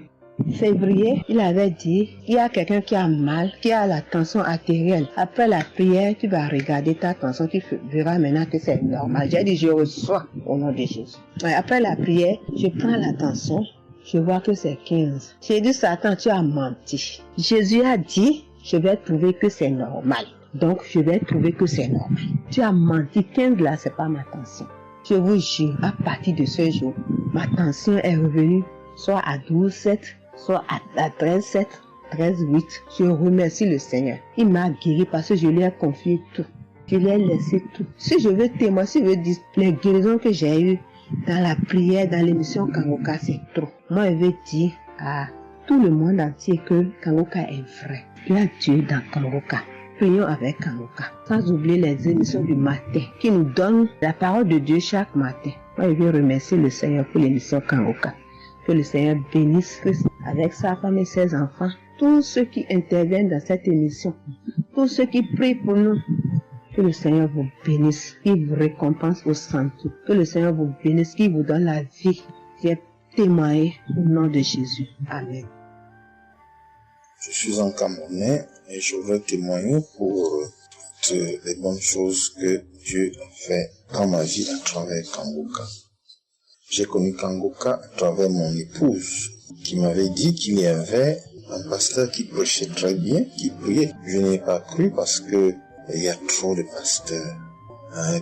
février, il avait dit, il y a quelqu'un qui a mal, qui a la tension artérielle. Après la prière, tu vas regarder ta tension, tu verras maintenant que c'est normal. J'ai dit, je reçois au nom de Jésus. Après la prière, je prends la tension, Je vois que c'est 15. J'ai dit, Satan, tu as menti. Jésus a dit, je vais trouver que c'est normal. Donc, je vais trouver que c'est normal. Tu as menti. 15 là, c'est pas ma tension. Je vous jure, à partir de ce jour, ma tension est revenue soit à 12,7, soit à 13,7, 13,8. Je remercie le Seigneur. Il m'a guéri parce que je lui ai confié tout. Je lui ai laissé tout. Si je veux témoigner, si je veux dire les guérisons que j'ai eues dans la prière, dans l'émission Kangoka, c'est trop. Moi, je veux dire à tout le monde entier que Kangoka est vrai. Il y a Dieu dans Kangoka. Prions avec Kangoka. Sans oublier les émissions du matin qui nous donnent la parole de Dieu chaque matin. Moi, je veux remercier le Seigneur pour l'émission Kangoka. Que le Seigneur bénisse Christ avec sa femme et ses enfants. Tous ceux qui interviennent dans cette émission. Tous ceux qui prient pour nous. Que le Seigneur vous bénisse, qu'il vous récompense au centre. Que le Seigneur vous bénisse, qu'il vous donne la vie. J'ai témoigné au nom de Jésus. Amen. Je suis un Camerounais et je veux témoigner pour toutes les bonnes choses que Dieu a fait dans ma vie à travers Kangoka. J'ai connu Kangoka à travers mon épouse qui m'avait dit qu'il y avait un pasteur qui prêchait très bien, qui priait. Je n'ai pas cru parce que il y a trop de pasteurs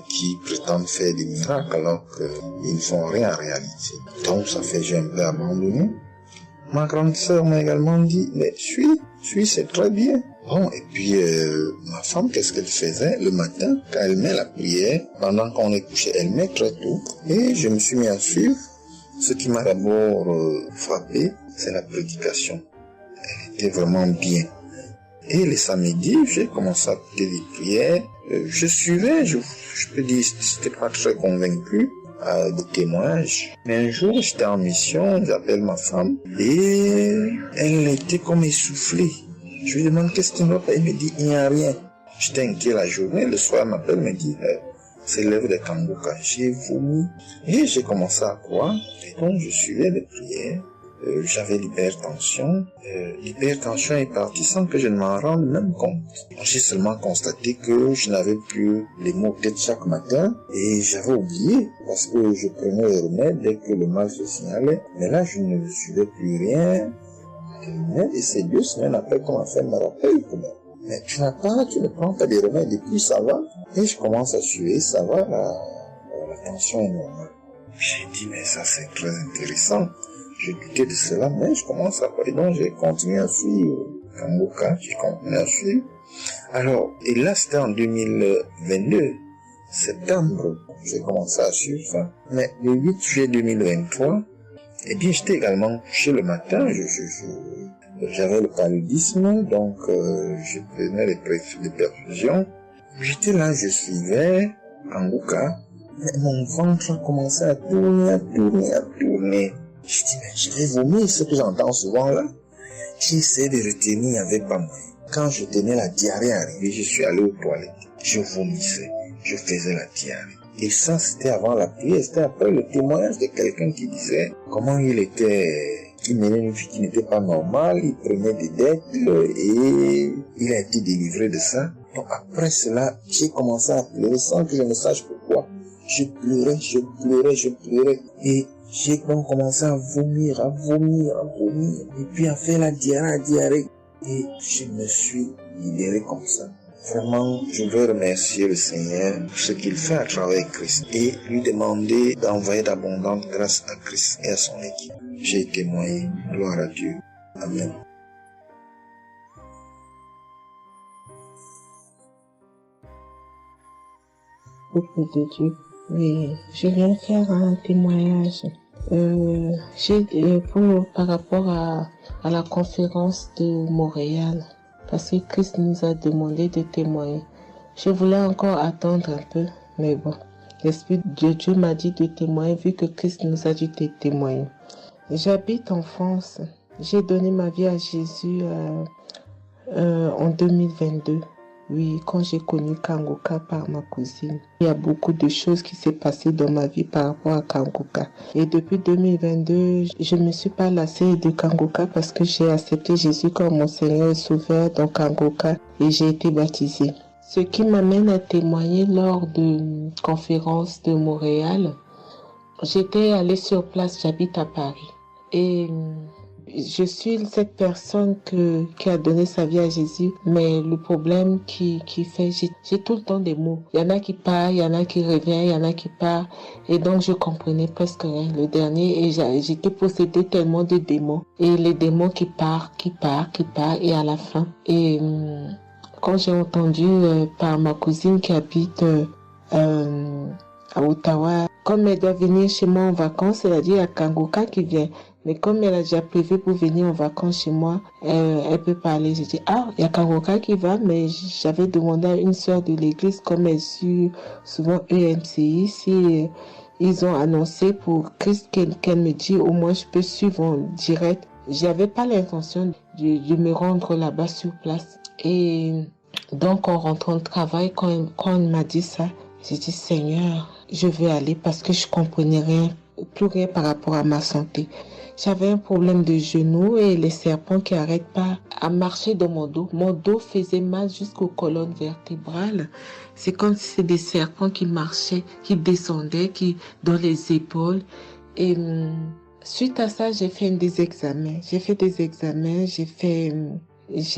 qui prétendent faire des miracles alors qu'ils ne font rien en réalité. Donc ça fait j'ai un peu abandonné. Ma grande sœur m'a également dit, mais suis, c'est très bien. Bon, et puis ma femme, qu'est-ce qu'elle faisait le matin quand elle met la prière, pendant qu'on est couché, elle met très tôt. Et je me suis mis à suivre. Ce qui m'a d'abord frappé, c'est la prédication. Elle était vraiment bien. Et les samedis, j'ai commencé à écouter les prières. Je suivais, je peux dire, j'étais pas très convaincu de témoignages. Mais un jour, j'étais en mission, j'appelle ma femme, et elle était comme essoufflée. Je lui demande qu'est-ce qui ne va pas, elle me dit, il n'y a rien. J'étais inquiet la journée, le soir, elle m'appelle, me dit, c'est l'œuvre de Kangoka. J'ai vomi, et j'ai commencé à croire, et donc je suivais les prières. J'avais l'hypertension. L'hypertension est partie sans que je ne m'en rende même compte. J'ai seulement constaté que je n'avais plus les maux de tête chaque matin et j'avais oublié parce que je prenais les remèdes dès que le mal se signalait. Mais là, je ne suivais plus rien. Et c'est 2 semaines après qu'on m'a fait me rappeler que mais tu ne prends pas des remèdes et puis ça va. Et je commence à suivre, ça va, la tension est normale. J'ai dit, mais ça c'est très intéressant. Je doutais de cela, mais je commence à parler. Donc, j'ai continué à suivre Kangoka, j'ai continué à suivre. Alors, et là, c'était en 2022, septembre, j'ai commencé à suivre ça. Mais le 8 juillet 2023, eh bien, j'étais également couché le matin, j'avais le paludisme, donc je prenais les perfusions. J'étais là, je suivais Kangoka, mais mon ventre a commencé à tourner. Je dis, mais je vais vomir, ce que j'entends souvent là. J'ai essayé de retenir, il n'y avait pas moyen. Quand je tenais la diarrhée arrivée, je suis allé aux toilettes. Je vomissais, je faisais la diarrhée. Et ça, c'était avant la prière, c'était après le témoignage de quelqu'un qui disait comment il menait une vie qui n'était pas normale, il prenait des dettes et il a été délivré de ça. Donc après cela, j'ai commencé à pleurer sans que je ne sache pourquoi. Je pleurais. Et j'ai donc commencé à vomir, et puis à faire la diarrhée. Et je me suis libéré comme ça. Vraiment, je veux remercier le Seigneur pour ce qu'il fait à travers Christ et lui demander d'envoyer d'abondantes grâces à Christ et à son équipe. J'ai témoigné, gloire à Dieu. Amen. Au nom de Dieu. Oui, je viens faire un témoignage. Par rapport à la conférence de Montréal, parce que Christ nous a demandé de témoigner. Je voulais encore attendre un peu, mais bon, l'Esprit de Dieu m'a dit de témoigner vu que Christ nous a dit de témoigner. J'habite en France. J'ai donné ma vie à Jésus en 2022. Oui, quand j'ai connu Kangoka par ma cousine. Il y a beaucoup de choses qui s'est passées dans ma vie par rapport à Kangoka. Et depuis 2022, je ne me suis pas lassée de Kangoka parce que j'ai accepté Jésus comme mon Seigneur et Sauveur dans Kangoka et j'ai été baptisée. Ce qui m'amène à témoigner lors de conférence de Montréal, j'étais allée sur place, j'habite à Paris. Et je suis cette personne qui a donné sa vie à Jésus, mais le problème qui fait, j'ai tout le temps des mots. Il y en a qui partent, il y en a qui reviennent, il y en a qui partent. Et donc, je comprenais presque rien. Le dernier, et j'étais possédée tellement de démons. Et les démons qui partent, et à la fin. Et quand j'ai entendu par ma cousine qui habite à Ottawa, comme elle doit venir chez moi en vacances, elle a dit à Kangoka qui vient. Mais comme elle a déjà prévu pour venir en vacances chez moi, elle peut parler. J'ai dit, il y a Kangoka qui va, mais j'avais demandé à une sœur de l'église, comme elle suit souvent EMCI, si ils ont annoncé pour Christ qu'elle me dit, au moins je peux suivre en direct. J'avais pas l'intention de me rendre là-bas sur place. Et donc, en rentrant au travail, quand on m'a dit ça, j'ai dit, Seigneur, je vais aller parce que je comprenais plus rien par rapport à ma santé. J'avais un problème de genou et les serpents qui n'arrêtent pas à marcher dans mon dos. Mon dos faisait mal jusqu'aux colonnes vertébrales. C'est comme si c'était des serpents qui marchaient, qui descendaient, dans les épaules. Et suite à ça, j'ai fait des examens. J'ai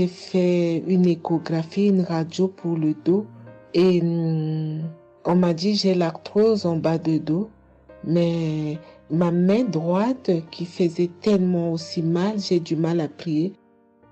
fait une échographie, une radio pour le dos. Et on m'a dit j'ai l'arthrose en bas de dos. Mais ma main droite qui faisait tellement aussi mal, j'ai du mal à plier.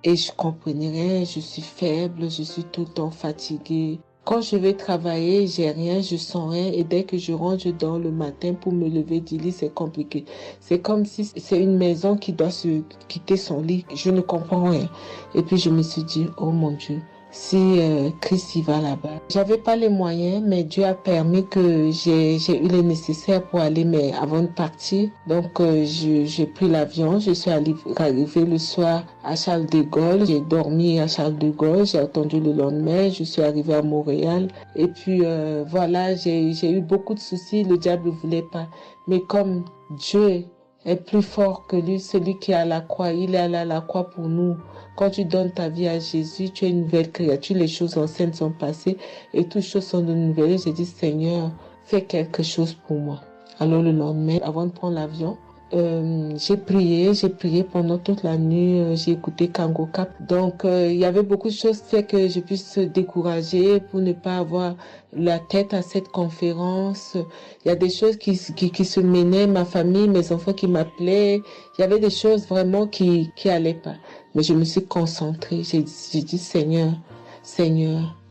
Et je comprenais rien, je suis faible, je suis tout le temps fatiguée. Quand je vais travailler, j'ai rien, je sens rien. Et dès que je rentre, je dors le matin pour me lever du lit, c'est compliqué. C'est comme si c'est une maison qui doit se quitter son lit. Je ne comprends rien. Et puis je me suis dit, oh mon Dieu, si Christ y va là-bas. J'avais pas les moyens, mais Dieu a permis que j'ai eu les nécessaires pour aller, mais avant de partir. Donc j'ai pris l'avion, je suis arrivée le soir à Charles de Gaulle, j'ai dormi à Charles de Gaulle, j'ai attendu le lendemain, je suis arrivée à Montréal. Et puis voilà, j'ai eu beaucoup de soucis, le diable ne voulait pas. Mais comme Dieu est plus fort que lui, celui qui est à la croix, il est allé à la croix pour nous. Quand tu donnes ta vie à Jésus, tu es une nouvelle créature, les choses anciennes sont passées et toutes choses sont de nouvelles. J'ai dit, Seigneur, fais quelque chose pour moi. Alors le lendemain, avant de prendre l'avion, j'ai prié pendant toute la nuit, j'ai écouté Kangoka. Donc il y avait beaucoup de choses qui fait que je puisse décourager pour ne pas avoir la tête à cette conférence. Il y a des choses qui se menaient, ma famille, mes enfants qui m'appelaient. Il y avait des choses vraiment qui allaient pas. Mais je me suis concentrée. J'ai dit, Seigneur,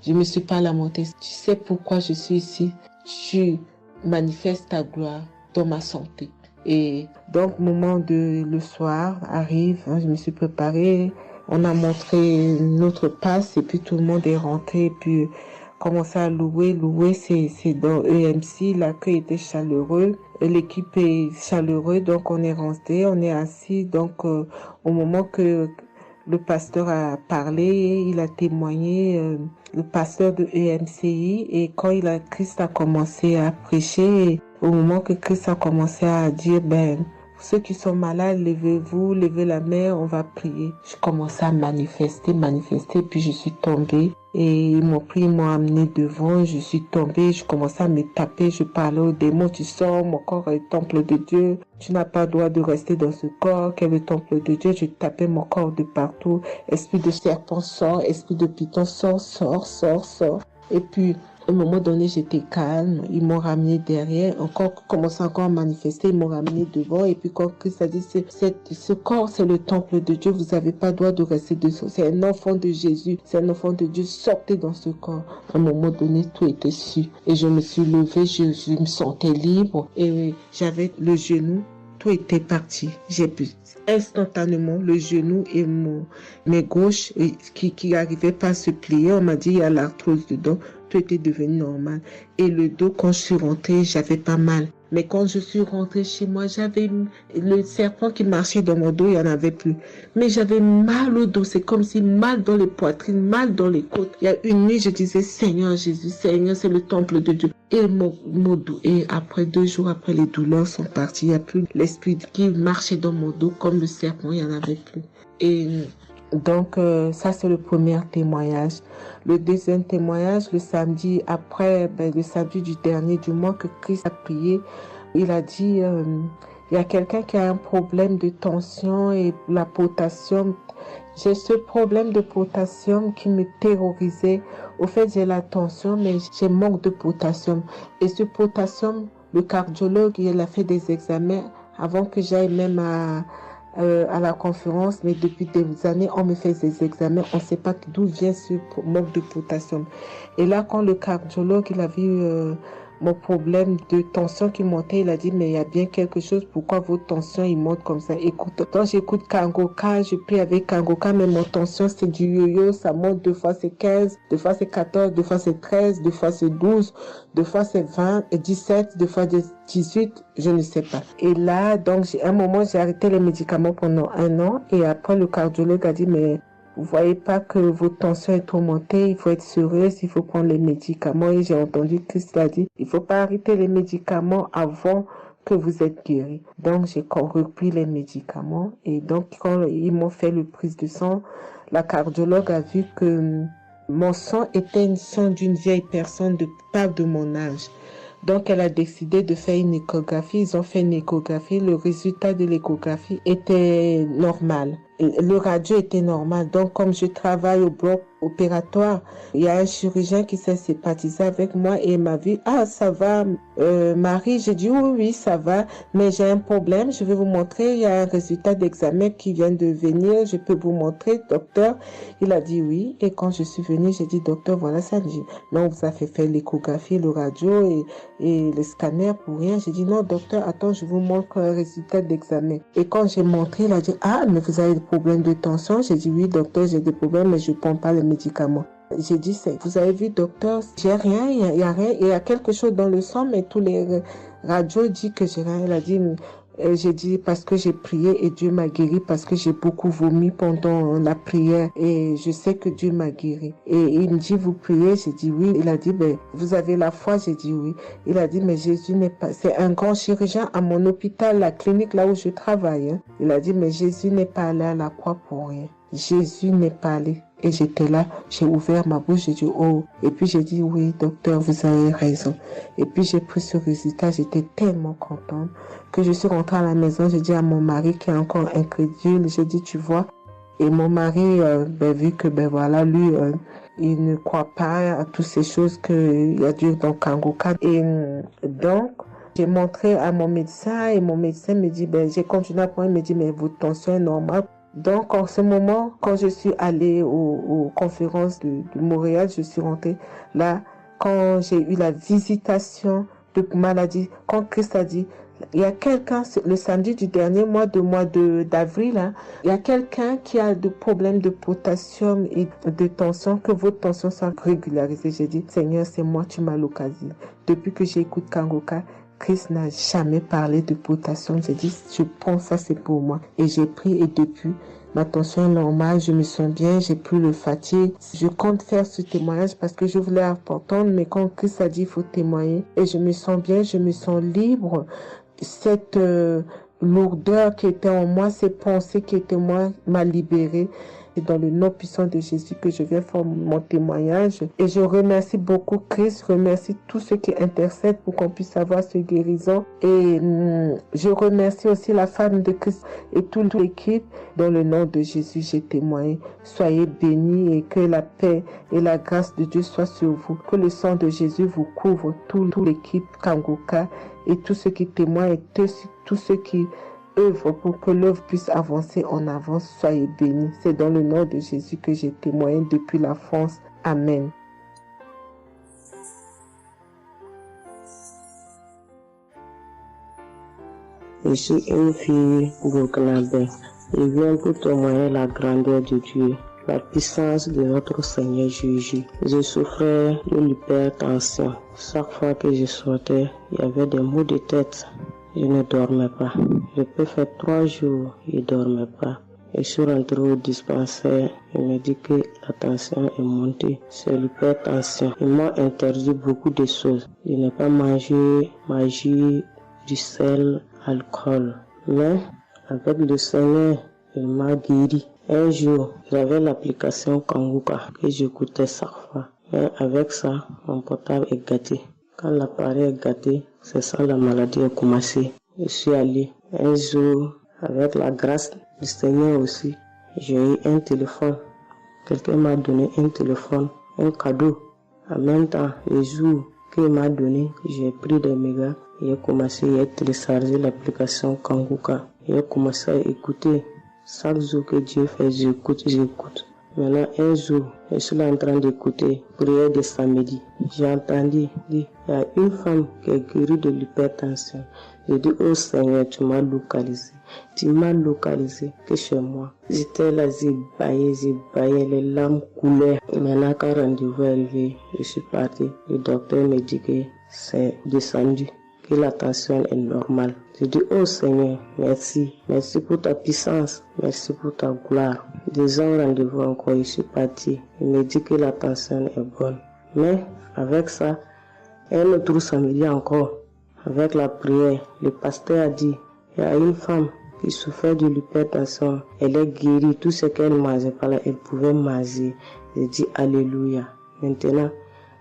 je me suis pas lamentée. Tu sais pourquoi je suis ici. Tu manifestes ta gloire dans ma santé. Et donc, le soir arrive, je me suis préparée. On a montré notre passe et puis tout le monde est rentré et puis commencé à louer. Louer, c'est dans EMC. L'accueil était chaleureux. L'équipe est chaleureuse. Donc, on est rentré, on est assis. Donc, au moment que le pasteur a parlé, il a témoigné, le pasteur de EMCI, et quand Christ a commencé à prêcher, au moment que Christ a commencé à dire, ceux qui sont malades, levez-vous, levez la main, on va prier. Je commençais à manifester, puis je suis tombée. Et ils m'ont pris, ils m'ont amené devant, je suis tombée, je commençais à me taper, je parlais aux démons, tu sors, mon corps est le temple de Dieu, tu n'as pas le droit de rester dans ce corps, qui est le temple de Dieu, je tapais mon corps de partout, esprit de serpent sort, esprit de python sort. Et puis, à un moment donné, j'étais calme. Ils m'ont ramené derrière. Commencé encore à manifester. Ils m'ont ramené devant. Et puis, quand Christ a dit, ce corps, c'est le temple de Dieu. Vous n'avez pas le droit de rester dessous. C'est un enfant de Jésus. C'est un enfant de Dieu. Sortez dans ce corps. À un moment donné, tout était su. Et je me suis levée. Je me sentais libre. Et j'avais le genou. Tout était parti. J'ai pu instantanément le genou et mes gauches qui n'arrivaient pas à se plier. On m'a dit, il y a l'arthrose dedans. Tout était devenu normal. Et le dos, quand je suis rentrée, j'avais pas mal. Mais quand je suis rentrée chez moi, j'avais le serpent qui marchait dans mon dos, il n'y en avait plus. Mais j'avais mal au dos. C'est comme si mal dans les poitrines, mal dans les côtes. Il y a une nuit, je disais, Seigneur Jésus, Seigneur, c'est le temple de Dieu. Et mon dos. Et après 2 jours après, les douleurs sont parties. Il n'y a plus l'esprit qui marchait dans mon dos comme le serpent, il n'y en avait plus. Et donc, ça, c'est le premier témoignage. Le deuxième témoignage, le samedi après, le samedi du dernier du mois que Christ a prié, il a dit, Il y a quelqu'un qui a un problème de tension et la potassium. J'ai ce problème de potassium qui me terrorisait. Au fait, j'ai la tension, mais j'ai manque de potassium. Et ce potassium, le cardiologue, il a fait des examens avant que j'aille même à la conférence, mais depuis des années, on me fait des examens, on ne sait pas d'où vient ce manque de potassium. Et là, quand le cardiologue, il a vu mon problème de tension qui montait, il a dit, mais il y a bien quelque chose, pourquoi votre tension, il monte comme ça? Écoute, quand j'écoute Kangoka, je prie avec Kangoka, mais mon tension, c'est du yo-yo, ça monte, 2 fois c'est 15, 2 fois c'est 14, 2 fois c'est 13, 2 fois c'est 12, 2 fois c'est 20, et 17, 2 fois 18, je ne sais pas. Et là, donc, à un moment, j'ai arrêté les médicaments pendant 1 an, et après, le cardiologue a dit, mais vous voyez pas que votre tension est trop montée, il faut être sérieuse, il faut prendre les médicaments. Et j'ai entendu Christ a dit, il faut pas arrêter les médicaments avant que vous êtes guéri. Donc, j'ai repris les médicaments. Et donc, quand ils m'ont fait le prise de sang, la cardiologue a vu que mon sang était une sang d'une vieille personne pas de mon âge. Donc, elle a décidé de faire une échographie. Ils ont fait une échographie. Le résultat de l'échographie était normal. Le radio était normal. Donc, comme je travaille au bloc opératoire, il y a un chirurgien qui s'est sympathisé avec moi et il m'a vu. Ah, ça va, Marie? J'ai dit oui, ça va, mais j'ai un problème. Je vais vous montrer. Il y a un résultat d'examen qui vient de venir. Je peux vous montrer, docteur? Il a dit oui. Et quand je suis venue, j'ai dit, docteur, voilà ça. Dit, non, vous avez fait l'échographie, le radio et le scanner pour rien. J'ai dit, non, docteur, attends, je vous montre un résultat d'examen. Et quand j'ai montré, il a dit, ah, mais vous avez des problèmes de tension? J'ai dit, oui, docteur, j'ai des problèmes, mais je ne prends pas les médicaments. J'ai dit, vous avez vu, docteur, j'ai rien, il y a rien, il y a quelque chose dans le sang, mais tous les radios disent que j'ai rien. Elle a dit, j'ai dit, parce que j'ai prié et Dieu m'a guéri, parce que j'ai beaucoup vomi pendant la prière et je sais que Dieu m'a guéri. Et il me dit, vous priez? J'ai dit oui. Il a dit, ben, vous avez la foi? J'ai dit oui. Il a dit, mais Jésus n'est pas, c'est un grand chirurgien à mon hôpital, la clinique là où je travaille. Hein. Il a dit, mais Jésus n'est pas allé à la croix pour rien. Jésus n'est pas allé. Et j'étais là, j'ai ouvert ma bouche, j'ai dit oh. Et puis j'ai dit oui, docteur, vous avez raison. Et puis j'ai pris ce résultat, j'étais tellement contente que je suis rentrée à la maison, j'ai dit à mon mari qui est encore incrédule, j'ai dit tu vois. Et mon mari, vu que voilà, lui, il ne croit pas à toutes ces choses qu'il y a Dieu dans Kangoka. Et donc, j'ai montré à mon médecin et mon médecin me dit, j'ai continué à prendre, il me dit, mais votre tension est normale. Donc, en ce moment, quand je suis allée aux conférences de Montréal, je suis rentrée là, quand j'ai eu la visitation de maladie, quand Christ a dit, il y a quelqu'un, le samedi du dernier mois d'avril, hein, il y a quelqu'un qui a des problèmes de potassium et de tension, que votre tension soit régularisée. J'ai dit, Seigneur, c'est moi, tu m'as l'occasion. Depuis que j'écoute Kangoka, Christ n'a jamais parlé de potassium. J'ai dit, je prends ça, c'est pour moi. Et j'ai pris et depuis, ma tension est normale, je me sens bien, j'ai plus le fatigue. Je compte faire ce témoignage parce que je voulais entendre, mais quand Christ a dit, il faut témoigner. Et je me sens bien, je me sens libre. Cette lourdeur qui était en moi, ces pensées qui étaient en moi, m'a libérée. C'est dans le nom puissant de Jésus que je viens faire mon témoignage. Et je remercie beaucoup Christ, je remercie tous ceux qui intercèdent pour qu'on puisse avoir ce guérison. Et je remercie aussi la femme de Christ et toute l'équipe. Dans le nom de Jésus, j'ai témoigné. Soyez bénis et que la paix et la grâce de Dieu soient sur vous. Que le sang de Jésus vous couvre, toute l'équipe Kangoka et tous ceux qui témoignent et tous ceux qui œuvre pour que l'œuvre puisse avancer en avant. Soyez bénis. C'est dans le nom de Jésus que j'ai témoigné depuis la France. Amen. Je suis une fille burkinabé. Je viens pour témoigner la grandeur de Dieu, la puissance de notre Seigneur Jésus. Je souffrais de l'hypertension. Chaque fois que je sortais, il y avait des maux de tête. Je ne dormais pas. Je peux faire 3 jours, je ne dormais pas. Je suis rentré au dispensaire. Il me dit que la tension est montée. C'est l'hypertension. Ils m'ont interdit beaucoup de choses. Je n'ai pas mangé, du sel, alcool. Mais avec le Seigneur, il m'a guéri. Un jour, j'avais l'application Kangoka que j'écoutais chaque fois. Mais avec ça, mon portable est gâté. Quand l'appareil est gâté, c'est ça la maladie a commencé. Je suis allé Un jour, avec la grâce du Seigneur aussi, j'ai eu un téléphone. Quelqu'un m'a donné un téléphone, un cadeau. En même temps, le jour qu'il m'a donné, j'ai pris des mégas et j'ai commencé à télécharger l'application Kanguka. J'ai commencé à écouter. Chaque jour que Dieu fait, j'écoute. Maintenant, un jour, je suis là en train d'écouter prière de samedi. J'ai entendu dire, il y a une femme qui est guérie de l'hypertension. J'ai dit, oh Seigneur, tu m'as localisé. Tu m'as localisé que chez moi. J'étais là, j'ai baillé, les larmes coulaient. Maintenant, quand le rendez-vous est arrivé, je suis parti. Le docteur me dit que c'est descendu, que la tension est normale. Je dis, oh Seigneur, merci. Merci pour ta puissance. Merci pour ta gloire. Déjà au rendez-vous encore, je suis parti. Il me dit que la tension est bonne. Mais avec ça, un autre samedi encore, avec la prière, le pasteur a dit, il y a une femme qui souffrait de l'hypertension. Elle est guérie. Tout ce qu'elle ne mangeait pas là, elle pouvait manger. J'ai dit, alléluia. Maintenant,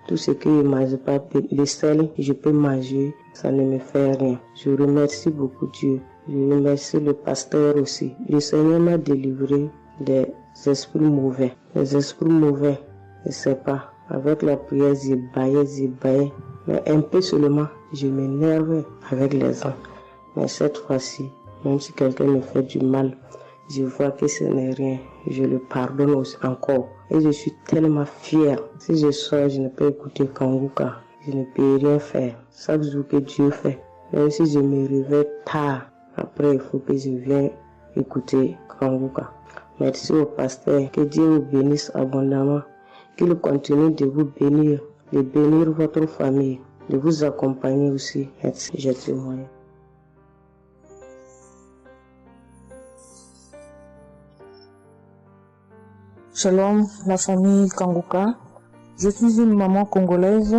tout ce que je ne mange pas, le sel, je peux manger, ça ne me fait rien. Je remercie beaucoup Dieu. Je remercie le pasteur aussi. Le Seigneur m'a délivré des esprits mauvais. Les esprits mauvais, je ne sais pas. Avec la prière, j'ai baillé. Mais un peu seulement, je m'énerve avec les gens. Mais cette fois-ci, même si quelqu'un me fait du mal, je vois que ce n'est rien. Je le pardonne aussi encore. Et je suis tellement fière. Si je sors, je ne peux écouter Kanguka. Je ne peux rien faire. Chaque jour que Dieu fait. Même si je me réveille tard, après il faut que je vienne écouter Kanguka. Merci au pasteur. Que Dieu vous bénisse abondamment. Qu'il continue de vous bénir, de bénir votre famille, de vous accompagner aussi. Merci, je témoigne. Shalom, la famille Kanguka. Je suis une maman congolaise.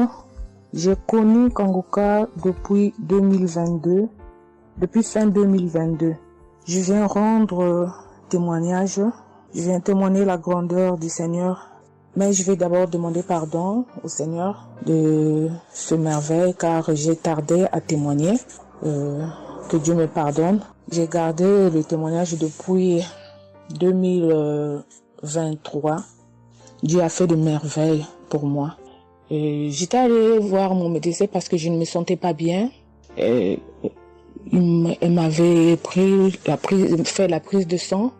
J'ai connu Kanguka depuis 2022, depuis fin 2022. Je viens rendre témoignage. Je viens témoigner la grandeur du Seigneur. Mais je vais d'abord demander pardon au Seigneur de ce merveille car j'ai tardé à témoigner. Que Dieu me pardonne. J'ai gardé le témoignage depuis 2023. Dieu a fait de merveilles pour moi. J'étais allée voir mon médecin parce que je ne me sentais pas bien. Elle m'avait fait la prise de sang.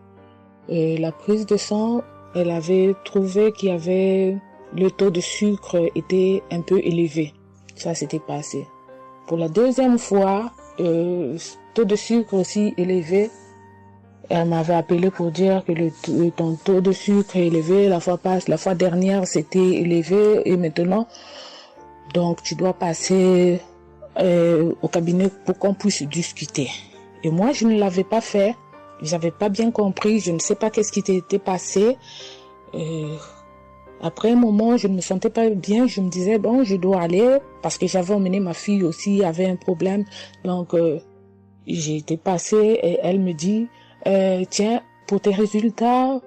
Et la prise de sang, elle avait trouvé qu'il y avait le taux de sucre était un peu élevé. Ça s'était passé. Pour la deuxième fois, taux de sucre aussi élevé. Elle m'avait appelé pour dire que ton taux de sucre est élevé. La fois dernière, c'était élevé et maintenant, donc tu dois passer au cabinet pour qu'on puisse discuter. Et moi, je ne l'avais pas fait. J'avais pas bien compris. Je ne sais pas qu'est-ce qui était passé. Après un moment, je ne me sentais pas bien. Je me disais, bon, je dois aller parce que j'avais emmené ma fille aussi, avait un problème. Donc, j'ai été passée et elle me dit, tiens, pour tes résultats,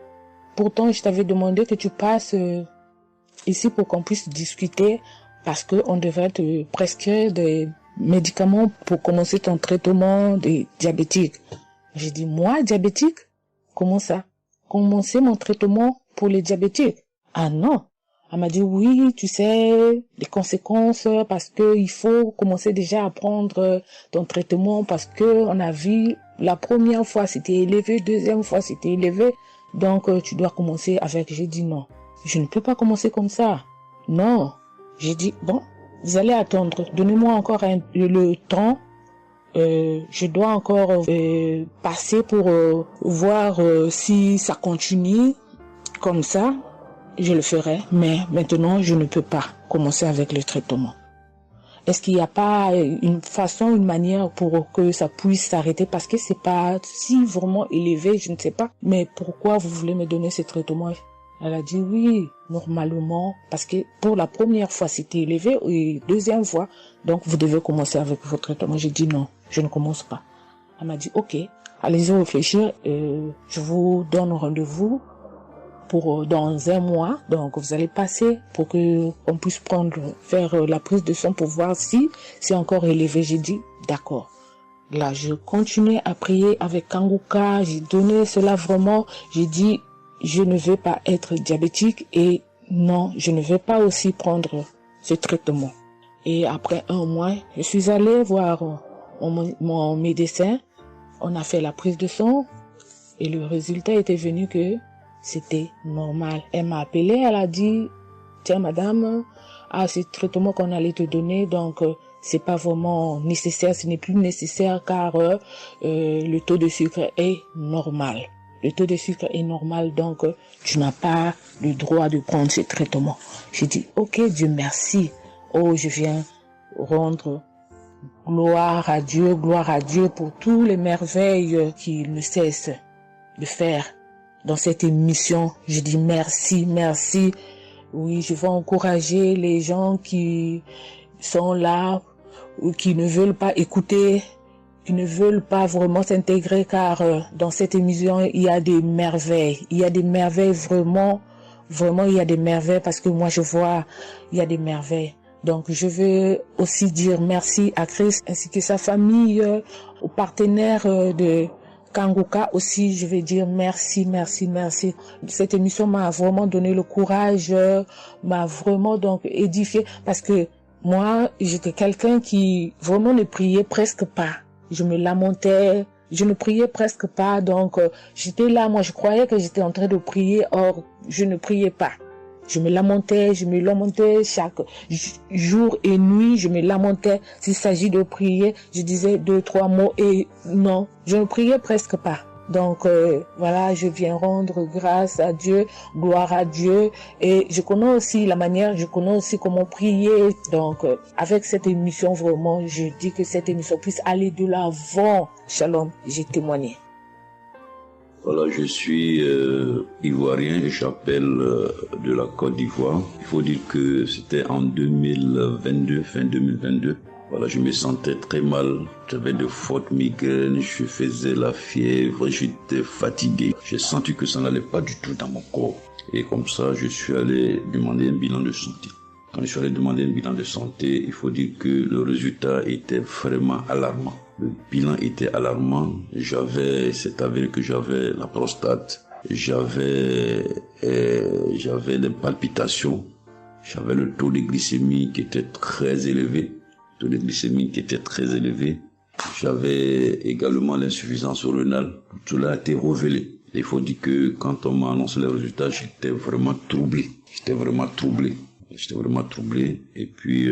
pourtant je t'avais demandé que tu passes ici pour qu'on puisse discuter parce qu'on devrait te prescrire des médicaments pour commencer ton traitement de diabétique. J'ai dit, moi, diabétique? Comment ça? Commencer mon traitement pour les diabétiques? Ah non. Elle m'a dit, oui, tu sais, les conséquences, parce que il faut commencer déjà à prendre ton traitement parce que on a vu la première fois c'était élevé, deuxième fois c'était élevé, donc tu dois commencer avec. J'ai dit non, je ne peux pas commencer comme ça. Non. J'ai dit, bon, vous allez attendre, donnez-moi encore le temps. Je dois encore passer pour voir si ça continue comme ça. Je le ferai, mais maintenant je ne peux pas commencer avec le traitement. Est-ce qu'il n'y a pas une façon, une manière pour que ça puisse s'arrêter parce que c'est pas si vraiment élevé, je ne sais pas. Mais pourquoi vous voulez me donner ce traitement? Elle a dit oui, normalement, parce que pour la première fois c'était élevé et deuxième fois, donc vous devez commencer avec votre traitement. J'ai dit non, je ne commence pas. Elle m'a dit ok, allez-y réfléchir, je vous donne rendez-vous pour dans un mois, donc vous allez passer pour que on puisse faire la prise de sang pour voir si c'est encore élevé. J'ai dit d'accord. là, je continuais à prier avec Kanguka. J'ai donné cela vraiment. J'ai dit, je ne veux pas être diabétique et non, je ne veux pas aussi prendre ce traitement. Et après 1 mois, je suis allée voir mon médecin. On a fait la prise de sang et le résultat était venu que c'était normal. Elle m'a appelé, elle a dit, tiens madame, ce traitement qu'on allait te donner, donc c'est pas vraiment nécessaire, ce n'est plus nécessaire car le taux de sucre est normal. Le taux de sucre est normal, donc tu n'as pas le droit de prendre ce traitement. J'ai dit, ok, Dieu merci. Oh, je viens rendre gloire à Dieu pour toutes les merveilles qu'il ne cesse de faire dans cette émission. Je dis merci, merci. Oui, je veux encourager les gens qui sont là ou qui ne veulent pas écouter, qui ne veulent pas vraiment s'intégrer, car dans cette émission, il y a des merveilles. Il y a des merveilles vraiment, il y a des merveilles parce que moi je vois, il y a des merveilles. Donc je veux aussi dire merci à Christ ainsi que sa famille, aux partenaires de Kanguka aussi, je vais dire merci. Cette émission m'a vraiment donné le courage, m'a vraiment donc édifié parce que moi, j'étais quelqu'un qui vraiment ne priait presque pas. Je me lamentais, je ne priais presque pas, donc j'étais là, moi je croyais que j'étais en train de prier, or je ne priais pas. Je me lamentais chaque jour et nuit, je me lamentais. S'il s'agit de prier, je disais 2-3 mots et non, je ne priais presque pas. Donc voilà, je viens rendre grâce à Dieu, gloire à Dieu, et je connais aussi comment prier. Donc avec cette émission, vraiment, je dis que cette émission puisse aller de l'avant. Shalom, j'ai témoigné. Voilà, je suis ivoirien et j'appelle de la Côte d'Ivoire. Il faut dire que c'était en 2022, fin 2022. Voilà, je me sentais très mal. J'avais de fortes migraines, je faisais la fièvre, j'étais fatigué. J'ai senti que ça n'allait pas du tout dans mon corps. Et comme ça, je suis allé demander un bilan de santé. Quand je suis allé demander un bilan de santé, il faut dire que le résultat était vraiment alarmant. Le bilan était alarmant. C'est avéré que j'avais la prostate, j'avais des palpitations, j'avais le taux de glycémie qui était très élevé. J'avais également l'insuffisance rénale. Tout cela a été révélé. Il faut dire que quand on m'a annoncé les résultats, j'étais vraiment troublé. Et puis,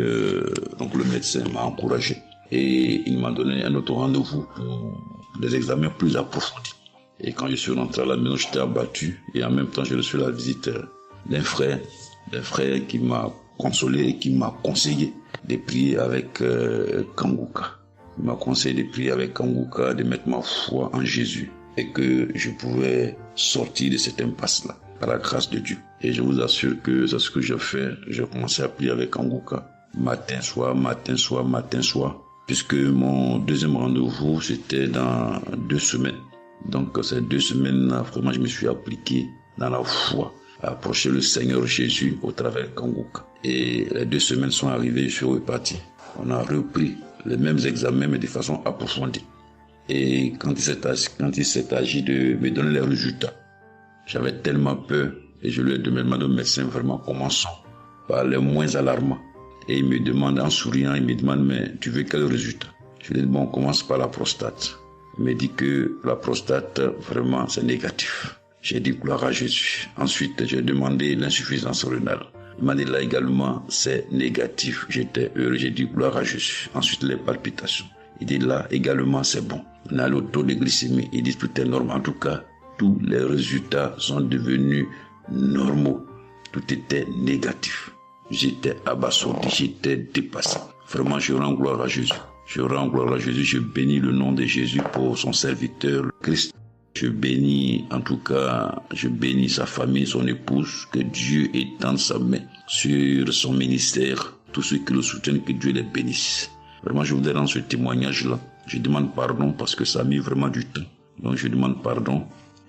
donc le médecin m'a encouragé. Et il m'a donné un autre rendez-vous pour des examens plus approfondis. Et quand je suis rentré à la maison, j'étais abattu. Et en même temps, j'ai reçu la visite d'un frère qui m'a consolé et qui m'a conseillé de prier avec Kanguka. Il m'a conseillé de prier avec Kanguka, de mettre ma foi en Jésus et que je pouvais sortir de cette impasse-là par la grâce de Dieu. Et je vous assure que c'est ce que j'ai fait. J'ai commencé à prier avec Kanguka matin, soir, puisque mon deuxième rendez-vous, c'était dans 2 semaines. Donc ces 2 semaines-là, vraiment, je me suis appliqué dans la foi à approcher le Seigneur Jésus au travers de Kanguka. Et les 2 semaines sont arrivées, je suis reparti. On a repris les mêmes examens, mais de façon approfondie. Et quand il s'est agi de me donner les résultats, j'avais tellement peur et je lui ai demandé au médecin, vraiment, commençons par les moins alarmants. Et il me demande en souriant, mais tu veux quel résultat? Je lui ai dit, bon, on commence par la prostate. Il me dit que la prostate, vraiment, c'est négatif. J'ai dit gloire à Jésus. Ensuite, j'ai demandé l'insuffisance rénale. Il m'a dit là également, c'est négatif. J'étais heureux, j'ai dit gloire à Jésus. Ensuite, les palpitations. Il dit là également, c'est bon. On a le taux de glycémie. Il dit tout est normal. En tout cas, tous les résultats sont devenus normaux. Tout était négatif. J'étais abasourdi, j'étais dépassé. Vraiment, je rends gloire à Jésus. Je bénis le nom de Jésus pour son serviteur, le Christ. Je bénis sa famille, son épouse, que Dieu étende sa main sur son ministère. Tous ceux qui le soutiennent, que Dieu les bénisse. Vraiment, je voudrais rendre ce témoignage-là. Je demande pardon parce que ça a mis vraiment du temps. Donc, je demande pardon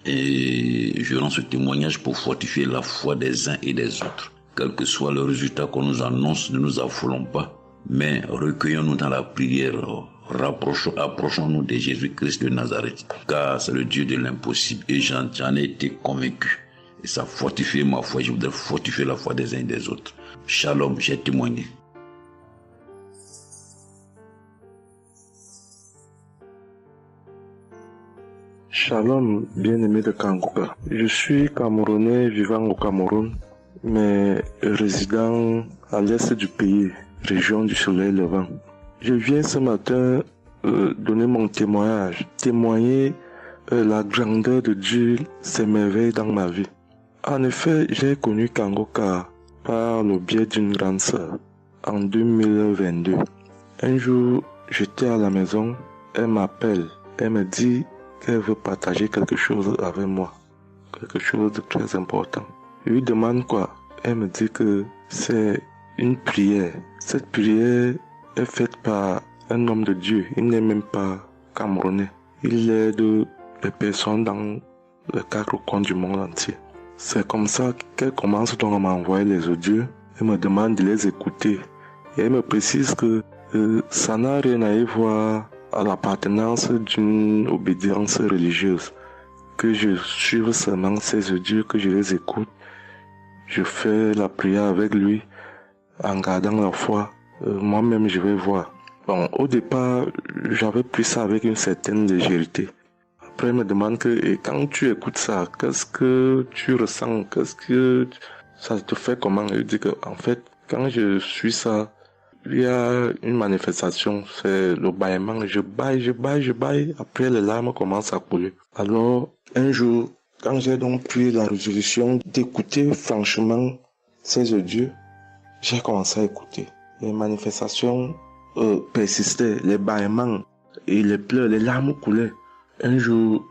et je rends ce témoignage pour fortifier la foi des uns et des autres. Quel que soit le résultat qu'on nous annonce, ne nous affolons pas, mais recueillons-nous dans la prière, Approchons-nous de Jésus-Christ de Nazareth, car c'est le Dieu de l'impossible et j'en ai été convaincu. Et ça fortifie ma foi, je voudrais fortifier la foi des uns et des autres. Shalom, j'ai témoigné. Shalom, bien-aimé de Kanguka. Je suis Camerounais vivant au Cameroun, mais résident à l'est du pays, région du soleil levant. Je viens ce matin donner mon témoignage, témoigner la grandeur de Dieu, ses merveilles dans ma vie. En effet, j'ai connu Kanguka par le biais d'une grande sœur en 2022. Un jour, j'étais à la maison, elle m'appelle, elle me dit qu'elle veut partager quelque chose avec moi, quelque chose de très important. Je lui demande quoi? Elle me dit que c'est une prière. Cette prière est faite par un homme de Dieu. Il n'est même pas camerounais. Il aide les personnes dans les 4 coins du monde entier. C'est comme ça qu'elle commence donc à m'envoyer les audios. Elle me demande de les écouter. Et elle me précise que ça n'a rien à y voir à l'appartenance d'une obédience religieuse. Que je suive seulement ces audios, que je les écoute. Je fais la prière avec lui en gardant la foi. Moi-même, je vais voir. Bon, au départ, j'avais pris ça avec une certaine légèreté. Après, elle me demande que, et quand tu écoutes ça, qu'est-ce que tu ressens? Qu'est-ce que ça te fait comment? Je dis que, en fait, quand je suis ça, il y a une manifestation, c'est le bâillement. Je baille. Après, les larmes commencent à couler. Alors, un jour, quand j'ai donc pris la résolution d'écouter franchement ces audios, j'ai commencé à écouter. Les manifestations persistaient, les bâillements et les pleurs, les larmes coulaient. Un jour,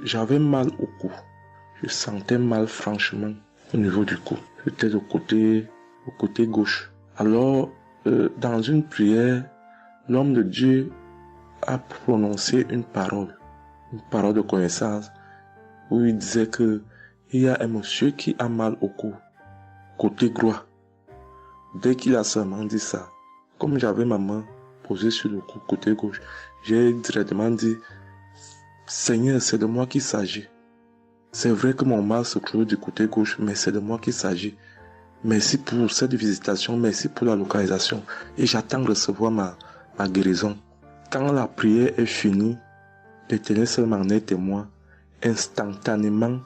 j'avais mal au cou. Je sentais mal franchement au niveau du cou. J'étais au côté gauche. Alors, dans une prière, l'homme de Dieu a prononcé une parole de connaissance, où il disait que il y a un monsieur qui a mal au cou, côté droit. Dès qu'il a seulement dit ça, comme j'avais ma main posée sur le cou, côté gauche, j'ai directement dit, Seigneur, c'est de moi qu'il s'agit. C'est vrai que mon mal se trouve du côté gauche, mais c'est de moi qu'il s'agit. Merci pour cette visitation, merci pour la localisation. Et j'attends de recevoir ma guérison. Quand la prière est finie, l'Éternel seul m'en est témoin. Instantanément,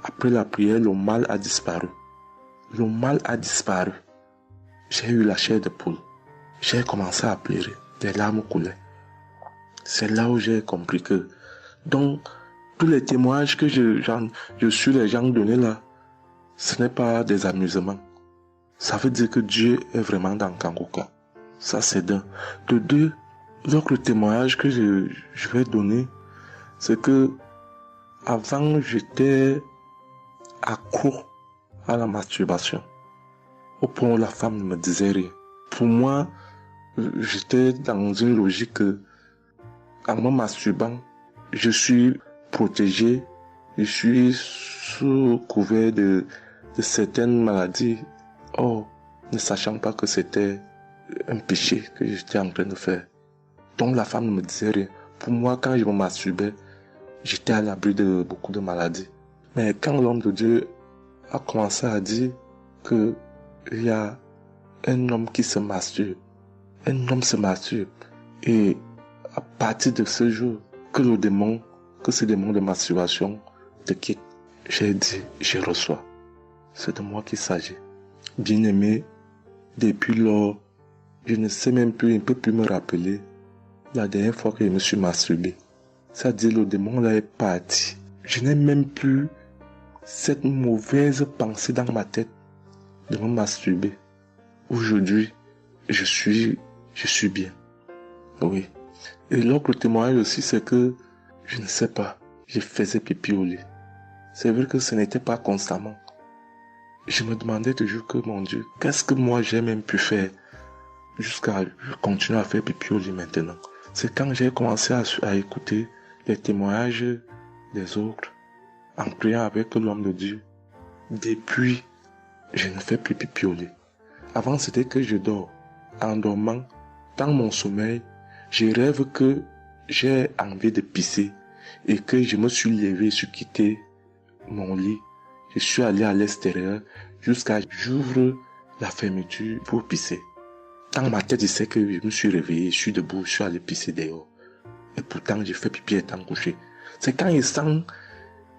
après la prière, le mal a disparu. Le mal a disparu. J'ai eu la chair de poule. J'ai commencé à pleurer. Des larmes coulaient. C'est là où j'ai compris que, donc, tous les témoignages que je suis les gens donnés là, ce n'est pas des amusements. Ça veut dire que Dieu est vraiment dans Kanguka. Ça, c'est d'un. De deux, l'autre témoignage que je vais donner, c'est que avant, j'étais accro à la masturbation. Au point où la femme ne me disait rien. Pour moi, j'étais dans une logique que, en me masturbant, je suis protégé, je suis sous couvert de certaines maladies. Oh, ne sachant pas que c'était un péché que j'étais en train de faire. Donc la femme ne me disait rien. Pour moi, quand je me masturbais, j'étais à l'abri de beaucoup de maladies. Mais quand l'homme de Dieu a commencé à dire que il y a un homme qui se masturbe, un homme se masturbe, et à partir de ce jour, que ce démon de masturbation te quitte, j'ai dit, je reçois. C'est de moi qu'il s'agit. Bien-aimé, depuis lors, je ne sais même plus, je ne peux plus me rappeler la dernière fois que je me suis masturbé. C'est-à-dire, le démon là est parti. Je n'ai même plus cette mauvaise pensée dans ma tête de me masturber. Aujourd'hui, je suis bien. Oui. Et l'autre témoignage aussi, c'est que, je ne sais pas, je faisais pipi au lit. C'est vrai que ce n'était pas constamment. Je me demandais toujours que, mon Dieu, qu'est-ce que moi j'ai même pu faire jusqu'à continuer à faire pipi au lit maintenant. C'est quand j'ai commencé à écouter les témoignages des autres, en priant avec l'homme de Dieu. Depuis, je ne fais plus pipi au lit. Avant, c'était que je dors. En dormant, dans mon sommeil, Je rêve que j'ai envie de pisser et que je me suis levé, je suis quitté mon lit. Je suis allé à l'extérieur jusqu'à j'ouvre la fermeture pour pisser. Dans ma tête, je sais que je me suis réveillé, je suis debout, je suis allé pisser dehors. Et pourtant, j'ai fait pipi étant couché. C'est quand je sens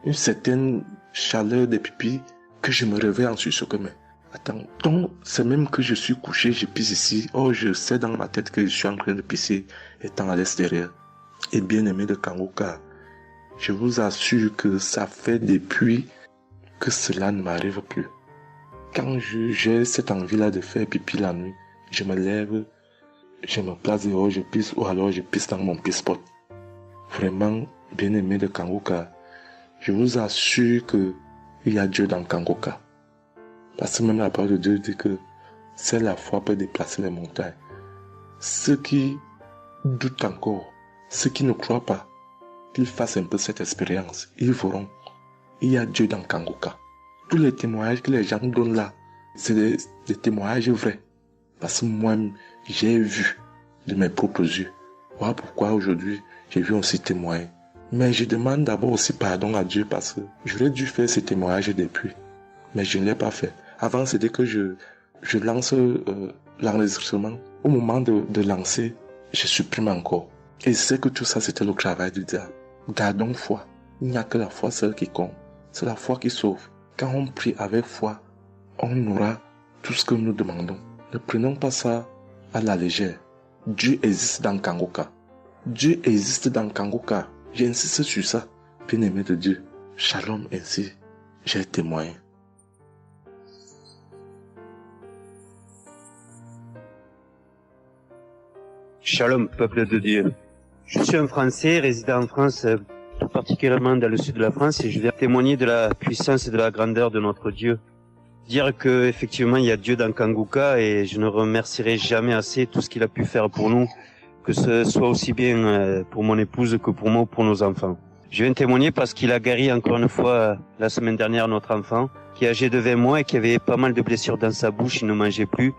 une certaine chaleur de pipi que je me réveille en sursaut. Mais attends, donc c'est même que je suis couché, je pisse ici. Oh, je sais dans ma tête que je suis en train de pisser étant à l'extérieur. Et bien aimé de Kanguka, je vous assure que ça fait depuis que cela ne m'arrive plus. Quand j'ai cette envie-là de faire pipi la nuit, je me lève, je me place dehors, je pisse, ou alors je pisse dans mon pisse-pot. Vraiment, bien aimé de Kanguka, je vous assure que il y a Dieu dans Kanguka. Parce que même la parole de Dieu dit que c'est la foi peut déplacer les montagnes. Ceux qui doutent encore, ceux qui ne croient pas, qu'ils fassent un peu cette expérience, ils verront. Il y a Dieu dans Kanguka. Tous les témoignages que les gens donnent là, c'est des témoignages vrais. Parce que moi, j'ai vu de mes propres yeux. Voilà pourquoi aujourd'hui, j'ai vu aussi témoigner. Mais je demande d'abord aussi pardon à Dieu parce que j'aurais dû faire ces témoignages depuis. Mais je ne l'ai pas fait. Avant, c'était que je lance l'enregistrement. Au moment de lancer, je supprime encore. Et je sais que tout ça, c'était le travail du diable. Gardons foi. Il n'y a que la foi seule qui compte. C'est la foi qui sauve. Quand on prie avec foi, on aura tout ce que nous demandons. Ne prenons pas ça à la légère. Dieu existe dans Kanguka. Dieu existe dans Kanguka. J'insiste sur ça. Bien-aimé de Dieu. Shalom ainsi. J'ai témoigné. Shalom, peuple de Dieu. Je suis un Français résidant en France, tout particulièrement dans le sud de la France, et je viens témoigner de la puissance et de la grandeur de notre Dieu. Dire que effectivement il y a Dieu dans Kanguka, et je ne remercierai jamais assez tout ce qu'il a pu faire pour nous, que ce soit aussi bien pour mon épouse que pour moi ou pour nos enfants. Je viens témoigner parce qu'il a guéri encore une fois la semaine dernière notre enfant, qui est âgé de 20 mois et qui avait pas mal de blessures dans sa bouche, il ne mangeait plus.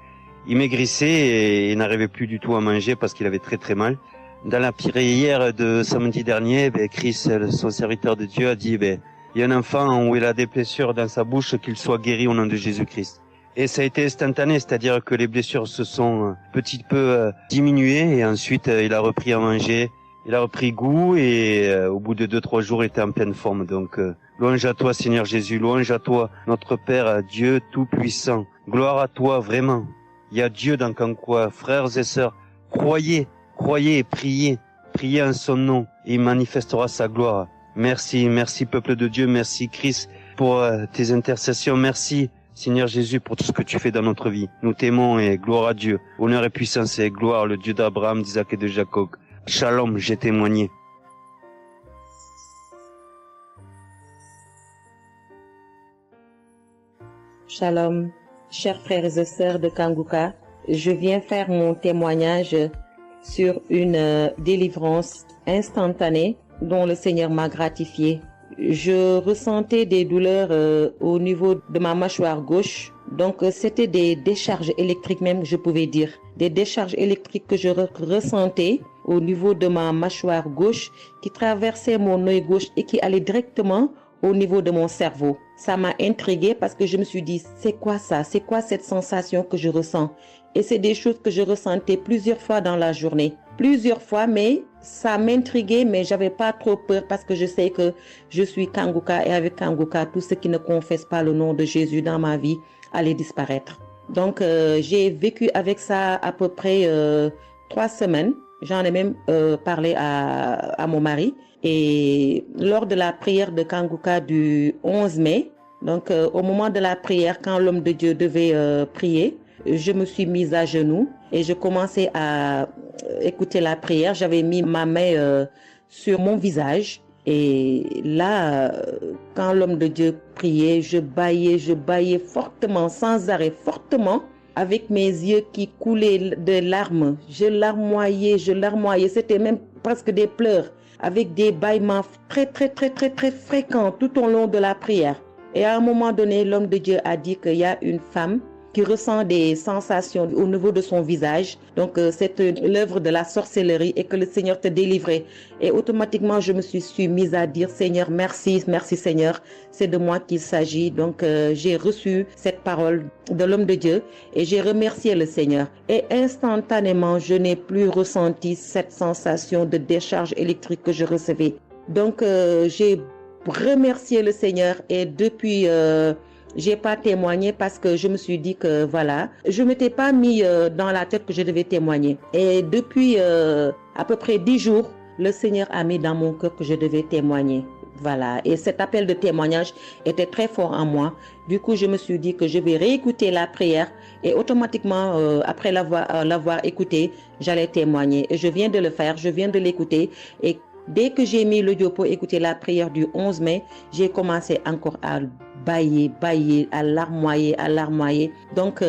Il maigrissait et il n'arrivait plus du tout à manger parce qu'il avait très très mal. Dans la prière de samedi dernier, Chris, son serviteur de Dieu, a dit il y a un enfant où il a des blessures dans sa bouche, qu'il soit guéri au nom de Jésus-Christ. Et ça a été instantané, c'est-à-dire que les blessures se sont petit peu diminuées et ensuite il a repris à manger, il a repris goût et au bout de 2-3 jours il était en pleine forme. Donc louange à toi Seigneur Jésus, louange à toi notre Père, Dieu Tout-Puissant. Gloire à toi vraiment. Il y a Dieu dans Kanguka, frères et sœurs, croyez et priez en son nom et il manifestera sa gloire. Merci peuple de Dieu, merci Christ pour tes intercessions, merci Seigneur Jésus pour tout ce que tu fais dans notre vie. Nous t'aimons et gloire à Dieu, honneur et puissance et gloire, le Dieu d'Abraham, d'Isaac et de Jacob. Shalom, j'ai témoigné. Shalom, chers frères et sœurs de Kanguka, je viens faire mon témoignage sur une délivrance instantanée dont le Seigneur m'a gratifié. Je ressentais des douleurs au niveau de ma mâchoire gauche, donc c'était des décharges électriques même, je pouvais dire. Des décharges électriques que je ressentais au niveau de ma mâchoire gauche qui traversaient mon œil gauche et qui allaient directement au niveau de mon cerveau. Ça m'a intriguée parce que je me suis dit, c'est quoi ça? C'est quoi cette sensation que je ressens? Et c'est des choses que je ressentais plusieurs fois dans la journée. Plusieurs fois, mais ça m'intriguait, mais j'avais pas trop peur parce que je sais que je suis Kanguka et avec Kanguka, tout ce qui ne confesse pas le nom de Jésus dans ma vie allait disparaître. Donc, j'ai vécu avec ça à peu près 3 semaines. J'en ai même parlé à mon mari. Et lors de la prière de Kanguka du 11 mai, donc au moment de la prière, quand l'homme de Dieu devait prier, je me suis mise à genoux et je commençais à écouter la prière. J'avais mis ma main sur mon visage et là, quand l'homme de Dieu priait, je bâillais fortement, sans arrêt, fortement, avec mes yeux qui coulaient de larmes. Je larmoyais. C'était même presque des pleurs, avec des bâillements très fréquents tout au long de la prière. Et à un moment donné, l'homme de Dieu a dit qu'il y a une femme qui ressent des sensations au niveau de son visage. Donc c'est l'œuvre de la sorcellerie et que le Seigneur te délivrait. Et automatiquement, je me suis mise à dire, Seigneur, merci, merci Seigneur, c'est de moi qu'il s'agit. Donc j'ai reçu cette parole de l'homme de Dieu et j'ai remercié le Seigneur. Et instantanément, je n'ai plus ressenti cette sensation de décharge électrique que je recevais. Donc j'ai remercié le Seigneur et depuis... j'ai pas témoigné parce que je me suis dit que voilà, je m'étais pas mis dans la tête que je devais témoigner. Et depuis à peu près 10 jours, le Seigneur a mis dans mon cœur que je devais témoigner. Voilà. Et cet appel de témoignage était très fort en moi. Du coup, je me suis dit que je vais réécouter la prière et automatiquement, après l'avoir écouté, j'allais témoigner. Et je viens de le faire, je viens de l'écouter. Et dès que j'ai mis l'audio pour écouter la prière du 11 mai, j'ai commencé encore à bailler, à larmoyer. Donc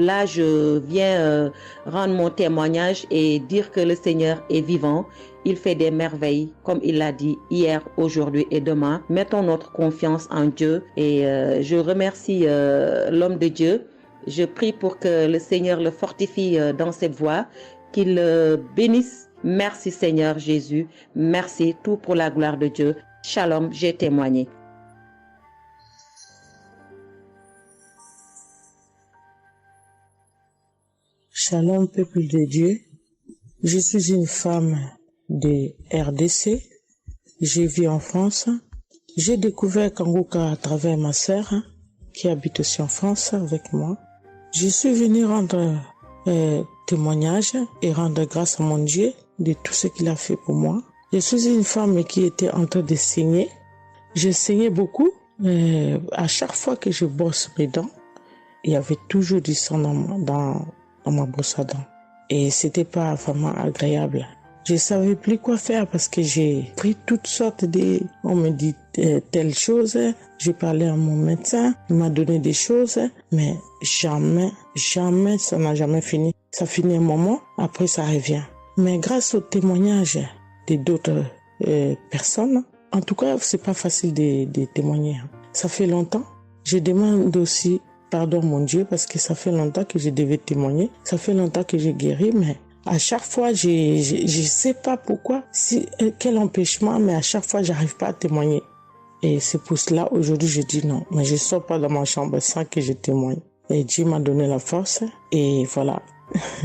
là, je viens rendre mon témoignage et dire que le Seigneur est vivant. Il fait des merveilles, comme il l'a dit hier, aujourd'hui et demain. Mettons notre confiance en Dieu et je remercie l'homme de Dieu. Je prie pour que le Seigneur le fortifie dans cette voie, qu'il le bénisse. Merci Seigneur Jésus, merci, tout pour la gloire de Dieu. Shalom, j'ai témoigné. Shalom, peuple de Dieu. Je suis une femme de RDC. Je vis en France. J'ai découvert Kanguka à travers ma sœur qui habite aussi en France avec moi. Je suis venue rendre témoignage et rendre grâce à mon Dieu de tout ce qu'il a fait pour moi. Je suis une femme qui était en train de saigner. Je saignais beaucoup. À chaque fois que je brosse mes dents, il y avait toujours du sang dans ma brosse à dents. Et c'était pas vraiment agréable. Je savais plus quoi faire parce que j'ai pris toutes sortes de... On me dit telle chose. J'ai parlé à mon médecin. Il m'a donné des choses. Mais jamais, ça n'a jamais fini. Ça finit un moment, après ça revient. Mais grâce au témoignage d'autres personnes, en tout cas, c'est pas facile de témoigner. Ça fait longtemps. Je demande aussi pardon mon Dieu parce que ça fait longtemps que je devais témoigner. Ça fait longtemps que j'ai guéri, mais à chaque fois, je sais pas pourquoi, quel empêchement, mais à chaque fois, j'arrive pas à témoigner. Et c'est pour cela, aujourd'hui, je dis non. Mais je sors pas de ma chambre sans que je témoigne. Et Dieu m'a donné la force. Et voilà,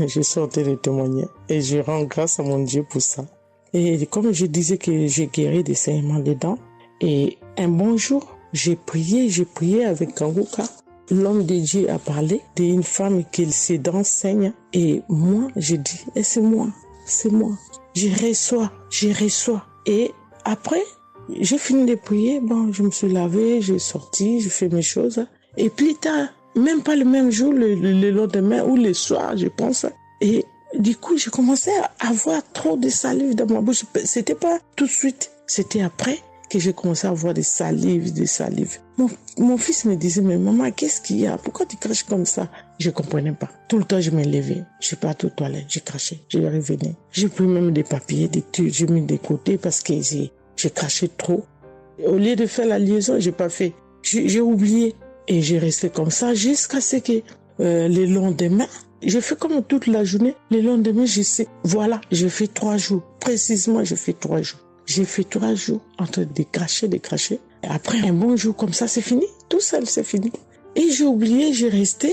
je sortais de témoigner. Et je rends grâce à mon Dieu pour ça. Et comme je disais que j'ai guéri des saignements des dents. Et un bon jour, j'ai prié avec Kanguka. L'homme de Dieu a parlé d'une femme qui ses dents saignent. Et moi, j'ai dit, c'est moi. Je reçois. Et après, j'ai fini de prier. Bon, je me suis lavé, j'ai sorti, j'ai fait mes choses. Et plus tard, même pas le même jour, le lendemain ou le soir, je pense. Et du coup, j'ai commencé à avoir trop de salive dans ma bouche. C'était pas tout de suite, c'était après que j'ai commencé à avoir des salives. Mon fils me disait, mais maman, qu'est-ce qu'il y a? Pourquoi tu craches comme ça? Je comprenais pas. Tout le temps, je me levais. Je partais aux toilettes, j'ai craché, je revenais. J'ai pris même des papiers, des trucs, j'ai mis de côté parce que j'ai craché trop. Au lieu de faire la liaison, j'ai pas fait. J'ai oublié. Et j'ai resté comme ça jusqu'à ce que le lendemain, j'ai fait comme toute la journée. Le lendemain, je sais, voilà, j'ai fait 3 jours. Précisément, j'ai fait 3 jours. J'ai fait 3 jours en train de cracher. Et après, un bon jour comme ça, c'est fini. Tout seul, c'est fini. Et j'ai oublié, j'ai resté.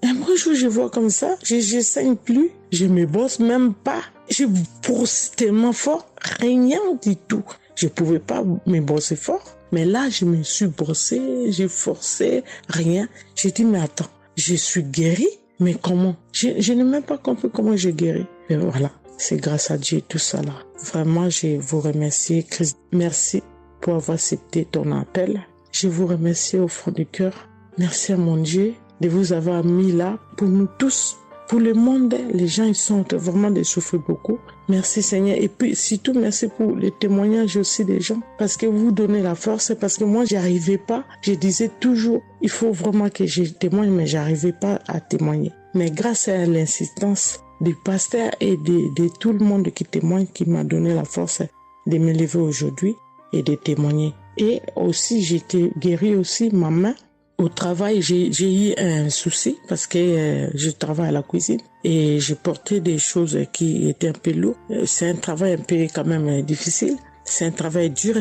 Un bon jour, je vois comme ça, je saigne plus. Je me brosse même pas. Je brosse tellement fort, rien du tout. Je pouvais pas me brosser fort. Mais là, je me suis brossé, j'ai forcé, rien. J'ai dit, mais attends, je suis guérie, mais comment? Je n'ai même pas compris comment j'ai guéri. Et voilà, c'est grâce à Dieu tout ça là. Vraiment, je vous remercie, Christ. Merci pour avoir accepté ton appel. Je vous remercie au fond du cœur. Merci à mon Dieu de vous avoir mis là pour nous tous. Pour le monde, les gens, ils sont vraiment de souffrir beaucoup. Merci Seigneur. Et puis, surtout, merci pour les témoignages aussi des gens. Parce que vous donnez la force. Parce que moi, j'arrivais pas. Je disais toujours, il faut vraiment que je témoigne, mais j'arrivais pas à témoigner. Mais grâce à l'insistance du pasteur et de tout le monde qui témoigne, qui m'a donné la force de me lever aujourd'hui et de témoigner. Et aussi, j'étais guérie aussi, ma main. Au travail, j'ai eu un souci parce que je travaille à la cuisine et j'ai porté des choses qui étaient un peu lourdes. C'est un travail un peu quand même difficile. C'est un travail dur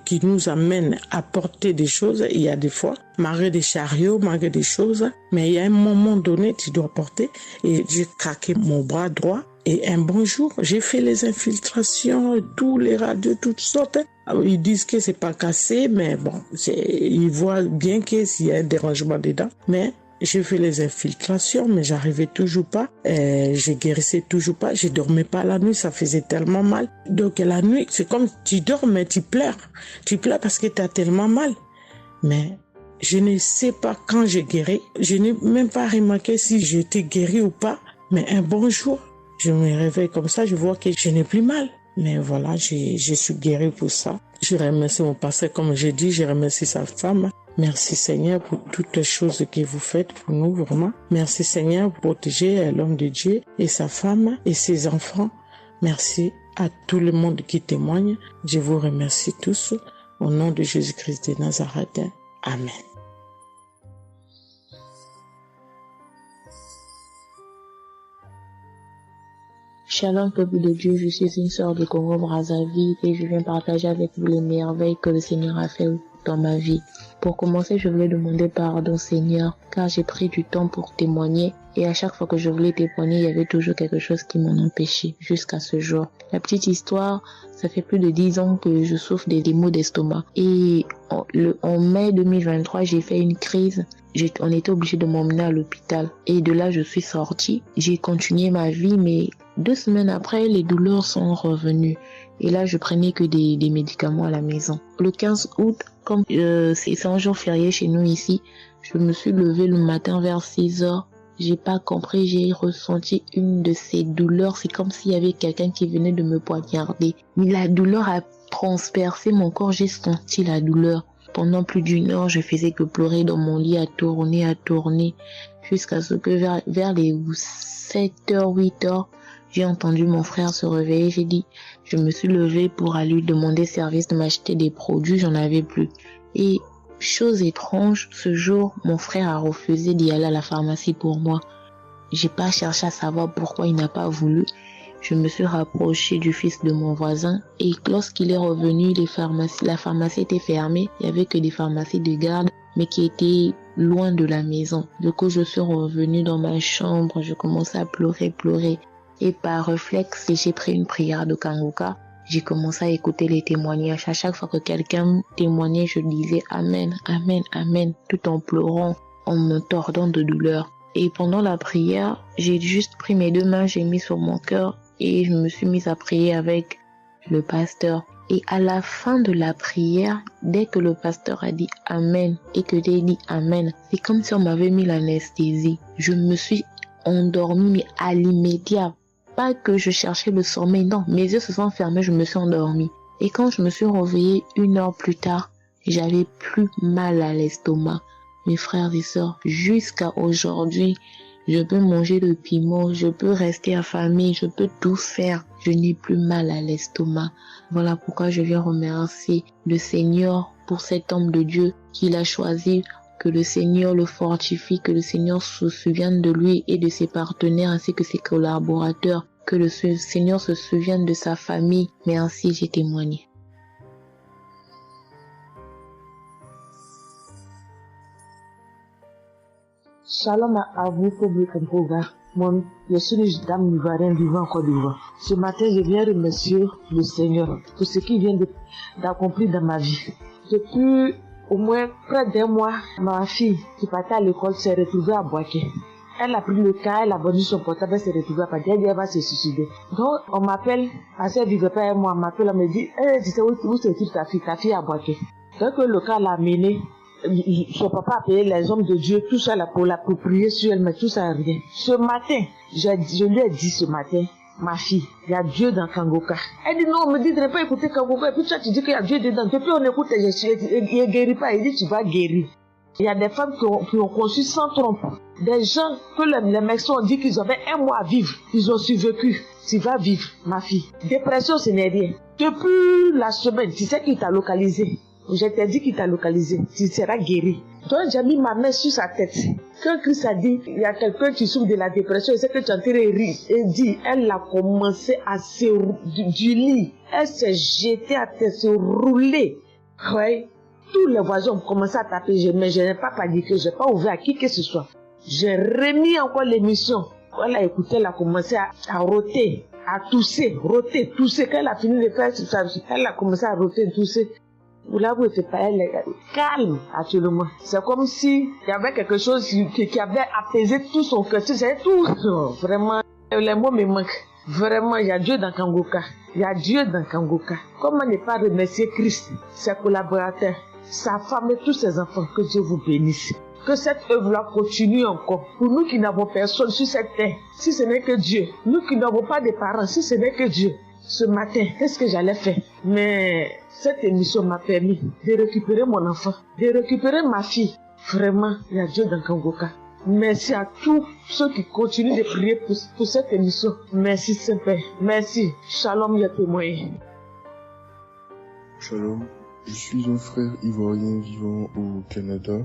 qui nous amène à porter des choses. Il y a des fois, malgré des chariots, malgré des choses, mais il y a un moment donné, tu dois porter. Et j'ai craqué mon bras droit. Et un bon jour, j'ai fait les infiltrations, tous les radios, toutes sortes. Ils disent que c'est pas cassé, mais bon, ils voient bien qu'il y a un dérangement dedans. Mais j'ai fait les infiltrations, mais j'arrivais toujours pas. Je guérissais toujours pas. Je dormais pas la nuit, ça faisait tellement mal. Donc la nuit, c'est comme tu dors, mais tu pleures. Tu pleures parce que tu as tellement mal. Mais je ne sais pas quand j'ai guéri. Je n'ai même pas remarqué si j'étais guéri ou pas. Mais un bon jour, je me réveille comme ça, je vois que je n'ai plus mal. Mais voilà, je suis guéri pour ça. Je remercie mon pasteur, comme j'ai dit, je remercie sa femme. Merci Seigneur pour toutes les choses que vous faites pour nous, vraiment. Merci Seigneur pour protéger l'homme de Dieu et sa femme et ses enfants. Merci à tout le monde qui témoigne. Je vous remercie tous. Au nom de Jésus-Christ de Nazareth. Amen. Shalom peuple de Dieu, je suis une sœur de Congo-Brazzaville et je viens partager avec vous les merveilles que le Seigneur a fait dans ma vie. Pour commencer, je voulais demander pardon Seigneur, car j'ai pris du temps pour témoigner et à chaque fois que je voulais témoigner, il y avait toujours quelque chose qui m'en empêchait jusqu'à ce jour. La petite histoire, ça fait plus de 10 ans que je souffre des maux d'estomac et en mai 2023, j'ai fait une crise. On était obligé de m'emmener à l'hôpital et de là, je suis sortie. J'ai continué ma vie, mais 2 semaines après, les douleurs sont revenues. Et là, je prenais que des médicaments à la maison. Le 15 août, comme c'est un jour férié chez nous ici, je me suis levée le matin vers 6 heures. J'ai pas compris, j'ai ressenti une de ces douleurs. C'est comme s'il y avait quelqu'un qui venait de me poignarder. Mais la douleur a transpercé mon corps, j'ai senti la douleur. Pendant plus d'1 heure, je faisais que pleurer dans mon lit, à tourner, jusqu'à ce que vers les 7h, 8h, j'ai entendu mon frère se réveiller. Je me suis levée pour aller lui demander service de m'acheter des produits, j'en avais plus. Et chose étrange, ce jour, mon frère a refusé d'y aller à la pharmacie pour moi. J'ai pas cherché à savoir pourquoi il n'a pas voulu. Je me suis rapprochée du fils de mon voisin et lorsqu'il est revenu, la pharmacie était fermée. Il y avait que des pharmacies de garde, mais qui étaient loin de la maison. Du coup, je suis revenue dans ma chambre, je commençais à pleurer. Et par réflexe, j'ai pris une prière de Kanguka. J'ai commencé à écouter les témoignages. À chaque fois que quelqu'un témoignait, je disais Amen, Amen, Amen, tout en pleurant, en me tordant de douleur. Et pendant la prière, j'ai juste pris mes 2 mains, j'ai mis sur mon cœur et je me suis mise à prier avec le pasteur. Et à la fin de la prière, dès que le pasteur a dit Amen et que j'ai dit Amen, c'est comme si on m'avait mis l'anesthésie. Je me suis endormie, mais à l'immédiat. Pas que je cherchais le sommeil, non, mes yeux se sont fermés, je me suis endormie. Et quand je me suis réveillée 1 heure plus tard, j'avais plus mal à l'estomac. Mes frères et sœurs, jusqu'à aujourd'hui, je peux manger le piment, je peux rester affamée, je peux tout faire. Je n'ai plus mal à l'estomac. Voilà pourquoi je viens remercier le Seigneur pour cet homme de Dieu qu'il a choisi. Que le Seigneur le fortifie, que le Seigneur se souvienne de lui et de ses partenaires ainsi que ses collaborateurs. Que le Seigneur se souvienne de sa famille. Merci, j'ai témoigné. Shalom à vous, public Congo. Moi, je suis une dame ivoirienne vivant en Côte d'Ivoire. Ce matin, je viens remercier le Seigneur pour ce qu'il vient d'accomplir dans ma vie. Depuis au moins près d'1 mois, ma fille qui partait à l'école s'est retrouvée à Boaké. Elle a pris le cas, elle a vendu son portable, elle s'est retrouvée à Boaké, elle va se suicider. Donc on m'appelle, parce qu'elle vivait pas avec moi, on m'appelle, on me dit, tu sais où se trouve ta fille à Boaké. Donc le cas l'a amené, son papa a payé les hommes de Dieu, tout ça là pour prier sur elle, mais tout ça rien. Ce matin, je lui ai dit ce matin, ma fille, il y a Dieu dans Kanguka. Elle dit non, on me dit de ne pas écouter Kanguka. Et puis toi, tu dis qu'il y a Dieu dedans. Depuis on écoute, il ne guérit pas. Il dit tu vas guérir. Il y a des femmes qui ont conçu sans trompe. Des gens que les médecins ont dit qu'ils avaient 1 mois à vivre. Ils ont survécu. Tu vas vivre, ma fille. Dépression, ce n'est rien. Depuis la semaine, tu sais qui t'a localisé. Je t'ai dit qu'il t'a localisé. Tu seras guéri. Donc j'ai mis ma main sur sa tête. Quand Christ a dit, il y a quelqu'un qui souffre de la dépression, c'est que tu es en train de rire. Et dit, elle a commencé à se du lit. Elle s'est jetée à terre, se rouler. Oui. Tous les voisins ont commencé à taper, mais je n'ai pas paniqué, je n'ai pas ouvert à qui que ce soit. J'ai remis encore l'émission. Quand elle a écouté, elle a commencé à roter, à tousser, roter, tousser. Quand elle a fini de faire ça, elle a commencé à roter, tousser. Vous l'avez fait pas, elle est calme actuellement. C'est comme si il y avait quelque chose qui avait apaisé tout son cœur. C'est tout. Vraiment, les mots me manquent. Vraiment, il y a Dieu dans Kangoka. Il y a Dieu dans Kangoka. Comment ne pas remercier Christ, ses collaborateurs, sa femme et tous ses enfants? Que Dieu vous bénisse. Que cette œuvre-là continue encore. Pour nous qui n'avons personne sur cette terre, si ce n'est que Dieu. Nous qui n'avons pas de parents, si ce n'est que Dieu. Ce matin, qu'est-ce que j'allais faire? Mais cette émission m'a permis de récupérer mon enfant, de récupérer ma fille. Vraiment, il y a Dieu dans Kangoka. Merci à tous ceux qui continuent de prier pour cette émission. Merci Saint-Père. Merci. Shalom, les témoins. Shalom. Je suis un frère ivoirien vivant au Canada.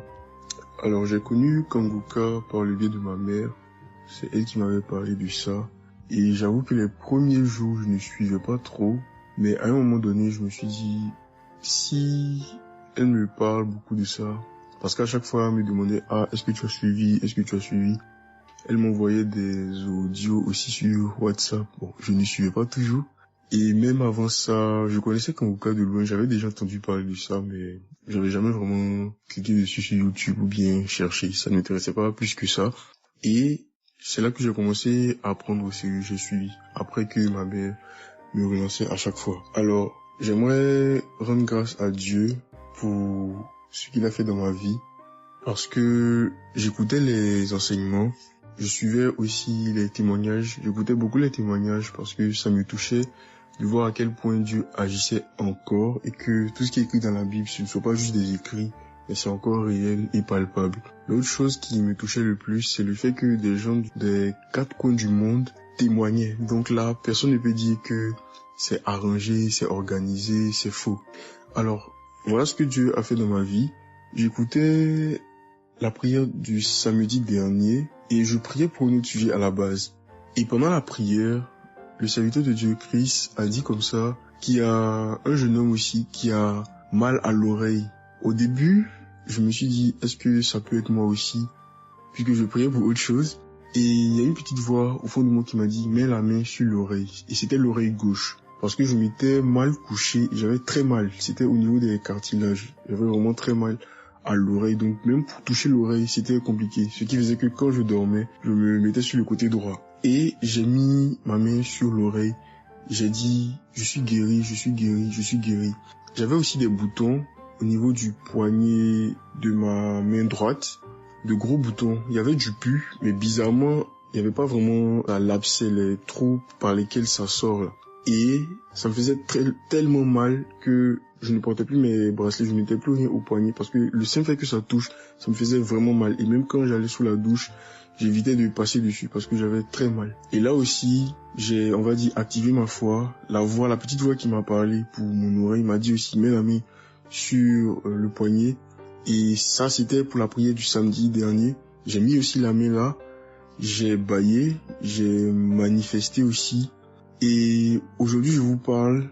Alors j'ai connu Kangoka par le biais de ma mère. C'est elle qui m'avait parlé de ça. Et j'avoue que les premiers jours, je ne suivais pas trop. Mais à un moment donné, je me suis dit, si elle me parle beaucoup de ça, parce qu'à chaque fois, elle me demandait, est-ce que tu as suivi? Est-ce que tu as suivi? Elle m'envoyait des audios aussi sur WhatsApp. Bon, je ne suivais pas toujours. Et même avant ça, je connaissais Kangoka de loin. J'avais déjà entendu parler de ça, mais j'avais jamais vraiment cliqué dessus sur YouTube ou bien cherché. Ça ne m'intéressait pas plus que ça. Et c'est là que j'ai commencé à apprendre au sérieux. J'ai suivi. Après que ma mère me relançait à chaque fois. Alors, j'aimerais rendre grâce à Dieu pour ce qu'il a fait dans ma vie. Parce que j'écoutais les enseignements. Je suivais aussi les témoignages. J'écoutais beaucoup les témoignages parce que ça me touchait de voir à quel point Dieu agissait encore et que tout ce qui est écrit dans la Bible, ce ne sont pas juste des écrits, mais c'est encore réel et palpable. L'autre chose qui me touchait le plus, c'est le fait que des gens des 4 coins du monde témoignaient. Donc là, personne ne peut dire que c'est arrangé, c'est organisé, c'est faux. Alors, voilà ce que Dieu a fait dans ma vie. J'écoutais la prière du samedi dernier et je priais pour un autre sujet à la base. Et pendant la prière, le serviteur de Dieu, Christ, a dit comme ça qu'il y a un jeune homme aussi qui a mal à l'oreille. Au début, je me suis dit, est-ce que ça peut être moi aussi? Puisque je priais pour autre chose. Et il y a une petite voix au fond de moi qui m'a dit, mets la main sur l'oreille. Et c'était l'oreille gauche. Parce que je m'étais mal couché et j'avais très mal. C'était au niveau des cartilages. J'avais vraiment très mal à l'oreille. Donc même pour toucher l'oreille, c'était compliqué. Ce qui faisait que quand je dormais, je me mettais sur le côté droit. Et j'ai mis ma main sur l'oreille. J'ai dit, je suis guéri, je suis guéri, je suis guéri. J'avais aussi des boutons au niveau du poignet de ma main droite. De gros boutons. Il y avait du pus, mais bizarrement, il n'y avait pas vraiment l'abcès, les trous par lesquels ça sort là. Et ça me faisait tellement mal que je ne portais plus mes bracelets, je ne mettais plus rien au poignet parce que le simple fait que ça touche, ça me faisait vraiment mal. Et même quand j'allais sous la douche, j'évitais de passer dessus parce que j'avais très mal. Et là aussi, j'ai, on va dire, activé ma foi. La petite voix qui m'a parlé pour mon oreille m'a dit aussi, mets la main sur le poignet. Et ça, c'était pour la prière du samedi dernier. J'ai mis aussi la main là. J'ai bâillé, j'ai manifesté aussi. Et aujourd'hui, je vous parle,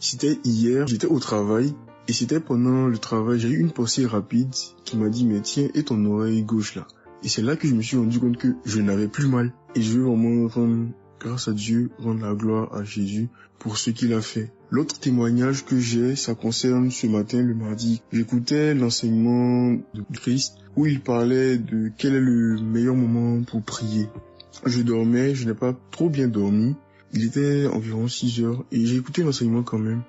c'était hier, j'étais au travail, et c'était pendant le travail, j'ai eu une pensée rapide qui m'a dit, mais tiens, et ton oreille gauche là? Et c'est là que je me suis rendu compte que je n'avais plus mal. Et je veux vraiment rendre grâce à Dieu, rendre la gloire à Jésus pour ce qu'il a fait. L'autre témoignage que j'ai, ça concerne ce matin, le mardi. J'écoutais l'enseignement de Christ où il parlait de quel est le meilleur moment pour prier. Je dormais, je n'ai pas trop bien dormi. Il était environ 6 heures et j'ai écouté l'enseignement quand même.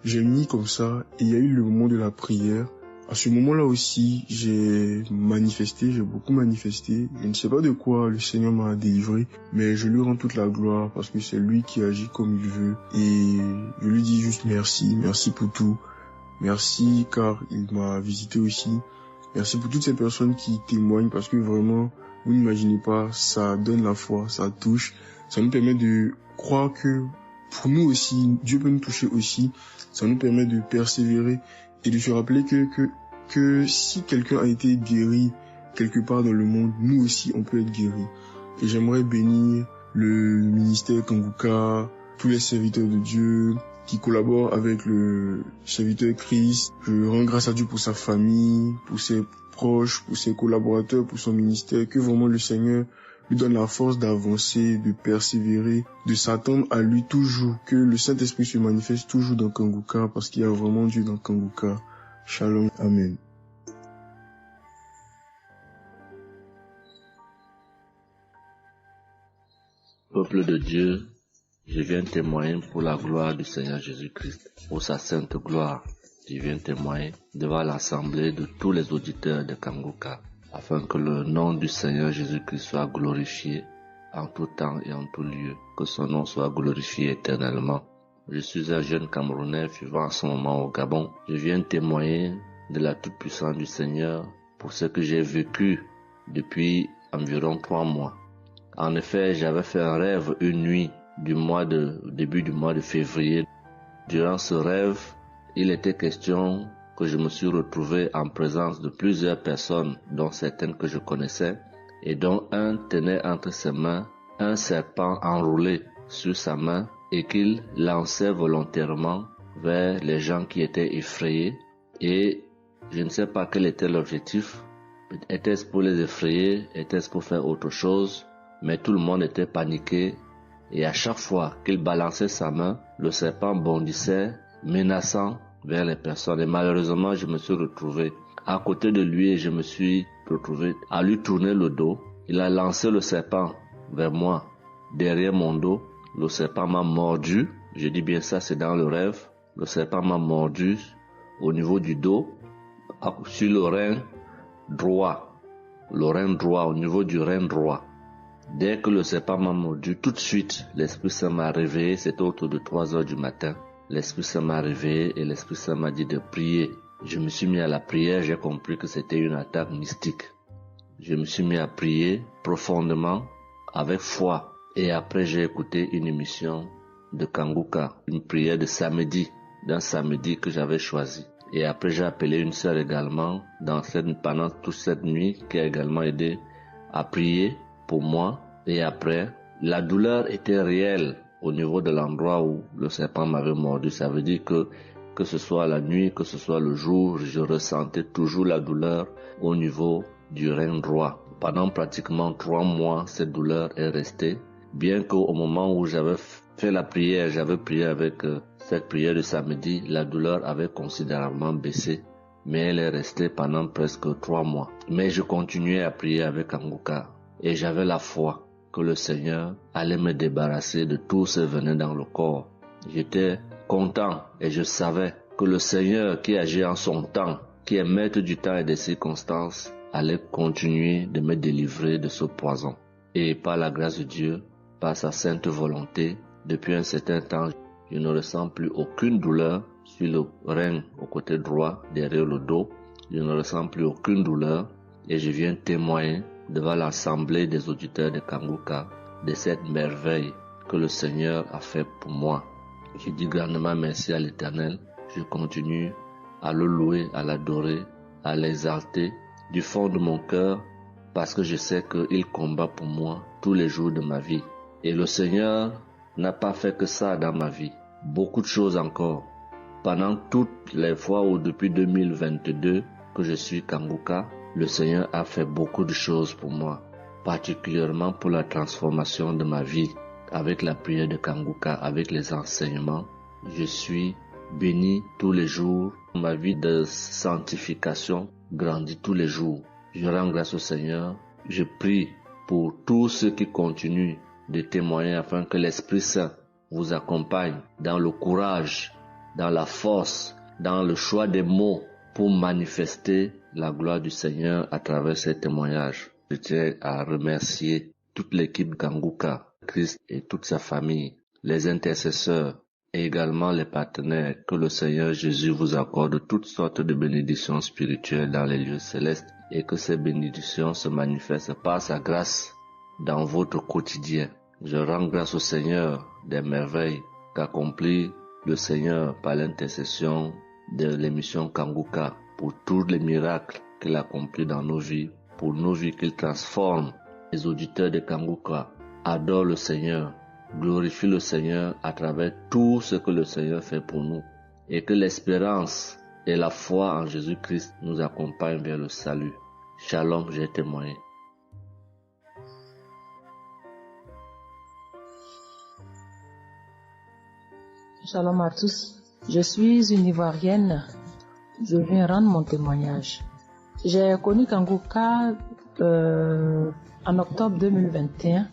J'ai mis comme ça et il y a eu le moment de la prière. À ce moment-là aussi, j'ai manifesté, j'ai beaucoup manifesté. Je ne sais pas de quoi le Seigneur m'a délivré, mais je lui rends toute la gloire parce que c'est lui qui agit comme il veut. Et je lui dis juste merci, merci pour tout. Merci car il m'a visité aussi. Merci pour toutes ces personnes qui témoignent parce que vraiment, vous n'imaginez pas, ça donne la foi, ça touche. Ça nous permet de croire que pour nous aussi, Dieu peut nous toucher aussi. Ça nous permet de persévérer et de se rappeler que si quelqu'un a été guéri quelque part dans le monde, nous aussi on peut être guéris. Et j'aimerais bénir le ministère Kanguka, tous les serviteurs de Dieu qui collaborent avec le serviteur Christ. Je rends grâce à Dieu pour sa famille, pour ses proches, pour ses collaborateurs, pour son ministère, que vraiment le Seigneur lui donne la force d'avancer, de persévérer, de s'attendre à lui toujours, que le Saint-Esprit se manifeste toujours dans Kanguka, parce qu'il y a vraiment Dieu dans Kanguka. Shalom, amen. Peuple de Dieu, je viens témoigner pour la gloire du Seigneur Jésus-Christ, pour sa sainte gloire. Je viens témoigner devant l'assemblée de tous les auditeurs de Kanguka, afin que le nom du Seigneur Jésus-Christ soit glorifié en tout temps et en tout lieu, que son nom soit glorifié éternellement. Je suis un jeune Camerounais vivant en ce moment au Gabon. Je viens témoigner de la toute-puissance du Seigneur pour ce que j'ai vécu depuis environ 3 mois. En effet, j'avais fait un rêve une nuit début du mois de février. Durant ce rêve, il était question que je me suis retrouvé en présence de plusieurs personnes, dont certaines que je connaissais, et dont un tenait entre ses mains un serpent enroulé sur sa main et qu'il lançait volontairement vers les gens qui étaient effrayés. Et je ne sais pas quel était l'objectif. Était-ce pour les effrayer? Était-ce pour faire autre chose? Mais tout le monde était paniqué, et à chaque fois qu'il balançait sa main, le serpent bondissait, menaçant vers les personnes. Et malheureusement, je me suis retrouvé à côté de lui et je me suis retrouvé à lui tourner le dos. Il a lancé le serpent vers moi, derrière mon dos. Le serpent m'a mordu. Je dis bien ça, c'est dans le rêve. Le serpent m'a mordu au niveau du dos, sur le rein droit. Le rein droit, au niveau du rein droit. Dès que le serpent m'a mordu, tout de suite, l'Esprit Saint m'a réveillé. C'était autour de 3 heures du matin. L'Esprit Saint m'a réveillé et l'Esprit Saint m'a dit de prier. Je me suis mis à la prière, j'ai compris que c'était une attaque mystique. Je me suis mis à prier profondément, avec foi. Et après, j'ai écouté une émission de Kanguka, une prière de samedi, d'un samedi que j'avais choisi. Et après, j'ai appelé une sœur également pendant toute cette nuit, qui a également aidé à prier pour moi. Et après, la douleur était réelle au niveau de l'endroit où le serpent m'avait mordu. Ça veut dire que ce soit la nuit, que ce soit le jour, je ressentais toujours la douleur au niveau du rein droit. Pendant pratiquement 3 mois, cette douleur est restée. Bien qu'au moment où j'avais fait la prière, j'avais prié avec cette prière de samedi, la douleur avait considérablement baissé. Mais elle est restée pendant presque 3 mois. Mais je continuais à prier avec Kanguka. Et j'avais la foi que le Seigneur allait me débarrasser de tout ce venin dans le corps. J'étais content et je savais que le Seigneur qui agit en son temps, qui est maître du temps et des circonstances, allait continuer de me délivrer de ce poison. Et par la grâce de Dieu, par sa sainte volonté, depuis un certain temps, je ne ressens plus aucune douleur sur le rein au côté droit, derrière le dos. Je ne ressens plus aucune douleur et je viens témoigner devant l'assemblée des auditeurs de Kanguka de cette merveille que le Seigneur a fait pour moi. Je dis grandement merci à l'Éternel. Je continue à le louer, à l'adorer, à l'exalter du fond de mon cœur parce que je sais qu'il combat pour moi tous les jours de ma vie. Et le Seigneur n'a pas fait que ça dans ma vie. Beaucoup de choses encore. Pendant toutes les fois où depuis 2022 que je suis Kanguka, le Seigneur a fait beaucoup de choses pour moi, particulièrement pour la transformation de ma vie. Avec la prière de Kanguka, avec les enseignements, je suis béni tous les jours. Ma vie de sanctification grandit tous les jours. Je rends grâce au Seigneur. Je prie pour tous ceux qui continuent de témoigner afin que l'Esprit Saint vous accompagne dans le courage, dans la force, dans le choix des mots pour manifester la gloire du Seigneur à travers ces témoignages. Je tiens à remercier toute l'équipe Kanguka, Christ et toute sa famille, les intercesseurs et également les partenaires. Que le Seigneur Jésus vous accorde toutes sortes de bénédictions spirituelles dans les lieux célestes et que ces bénédictions se manifestent par sa grâce dans votre quotidien. Je rends grâce au Seigneur des merveilles qu'accomplit le Seigneur par l'intercession de l'émission Kanguka pour tous les miracles qu'il a accomplis dans nos vies, pour nos vies qu'il transforme. Les auditeurs de Kanguka adorent le Seigneur, glorifient le Seigneur à travers tout ce que le Seigneur fait pour nous, et que l'espérance et la foi en Jésus-Christ nous accompagnent vers le salut. Shalom, j'ai témoigné. Shalom à tous. Je suis une Ivoirienne. Je viens rendre mon témoignage. J'ai connu Kanguka en octobre 2021,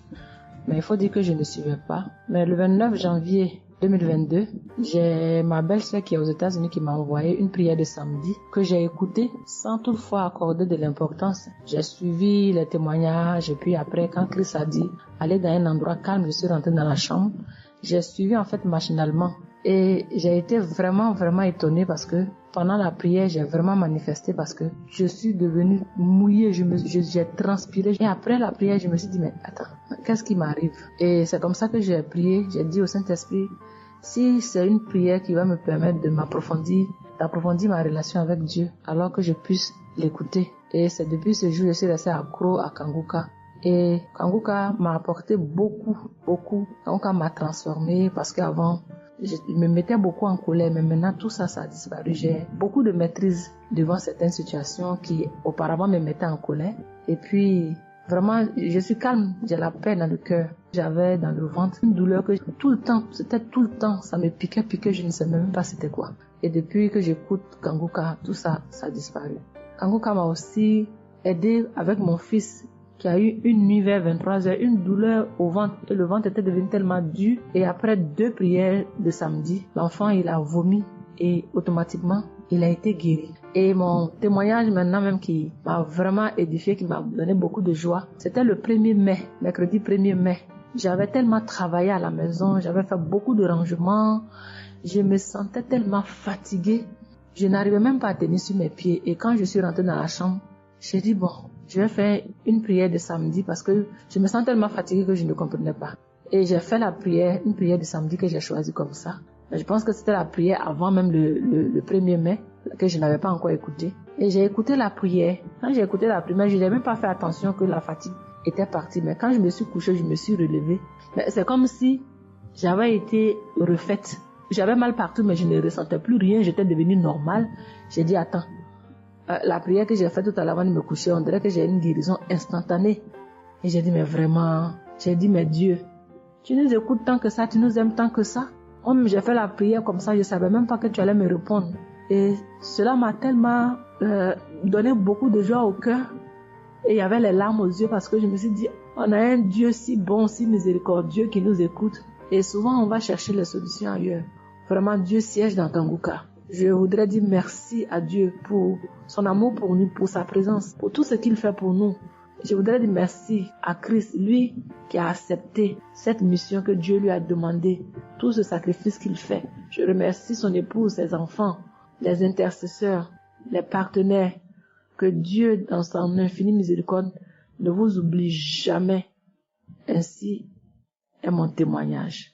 mais il faut dire que je ne suivais pas. Mais le 29 janvier 2022, j'ai ma belle-sœur qui est aux États-Unis qui m'a envoyé une prière de samedi que j'ai écoutée sans toutefois accorder de l'importance. J'ai suivi les témoignages et puis après, quand Christ a dit aller dans un endroit calme, je suis rentrée dans la chambre. J'ai suivi en fait machinalement et j'ai été vraiment étonnée parce que pendant la prière, j'ai vraiment manifesté parce que je suis devenue mouillée, j'ai transpiré. Et après la prière, je me suis dit, mais attends, qu'est-ce qui m'arrive? Et c'est comme ça que j'ai prié, j'ai dit au Saint-Esprit, si c'est une prière qui va me permettre d'approfondir ma relation avec Dieu, alors que je puisse l'écouter. Et c'est depuis ce jour que je suis restée accro à Kanguka. Et Kanguka m'a apporté beaucoup. Kanguka m'a transformée parce qu'avant, je me mettais beaucoup en colère, mais maintenant tout ça a disparu. J'ai beaucoup de maîtrise devant certaines situations qui auparavant me mettaient en colère. Et puis, vraiment, je suis calme, j'ai la paix dans le cœur. J'avais dans le ventre une douleur que c'était tout le temps, ça me piquait, je ne sais même pas c'était quoi. Et depuis que j'écoute Kanguka, tout ça a disparu. Kanguka m'a aussi aidé avec mon fils qui a eu une nuit vers 23h, une douleur au ventre, et le ventre était devenu tellement dur. Et après 2 prières de samedi, l'enfant il a vomi et automatiquement il a été guéri. Et mon témoignage maintenant même qui m'a vraiment édifié, qui m'a donné beaucoup de joie, c'était le 1er mai, mercredi 1er mai. J'avais tellement travaillé à la maison, j'avais fait beaucoup de rangements, je me sentais tellement fatiguée, je n'arrivais même pas à tenir sur mes pieds. Et quand je suis rentrée dans la chambre, j'ai dit bon, je vais faire une prière de samedi parce que je me sens tellement fatiguée que je ne comprenais pas. Et j'ai fait une prière de samedi que j'ai choisie comme ça. Mais je pense que c'était la prière avant même le 1er mai que je n'avais pas encore écouté. Et j'ai écouté la prière. Quand j'ai écouté la prière, je n'avais même pas fait attention que la fatigue était partie. Mais quand je me suis couchée, je me suis relevée. Mais c'est comme si j'avais été refaite. J'avais mal partout, mais je ne ressentais plus rien. J'étais devenue normale. J'ai dit, attends. La prière que j'ai faite tout à l'heure avant de me coucher, on dirait que j'ai une guérison instantanée. Et j'ai dit, mais vraiment, mais Dieu, tu nous écoutes tant que ça, tu nous aimes tant que ça. J'ai fait la prière comme ça, je ne savais même pas que tu allais me répondre. Et cela m'a tellement donné beaucoup de joie au cœur. Et il y avait les larmes aux yeux parce que je me suis dit, on a un Dieu si bon, si miséricordieux qui nous écoute. Et souvent, on va chercher les solutions ailleurs. Vraiment, Dieu siège dans Kanguka. Je voudrais dire merci à Dieu pour son amour pour nous, pour sa présence, pour tout ce qu'il fait pour nous. Je voudrais dire merci à Christ, lui qui a accepté cette mission que Dieu lui a demandé, tout ce sacrifice qu'il fait. Je remercie son épouse, ses enfants, les intercesseurs, les partenaires. Que Dieu, dans son infinie miséricorde, ne vous oublie jamais. Ainsi est mon témoignage.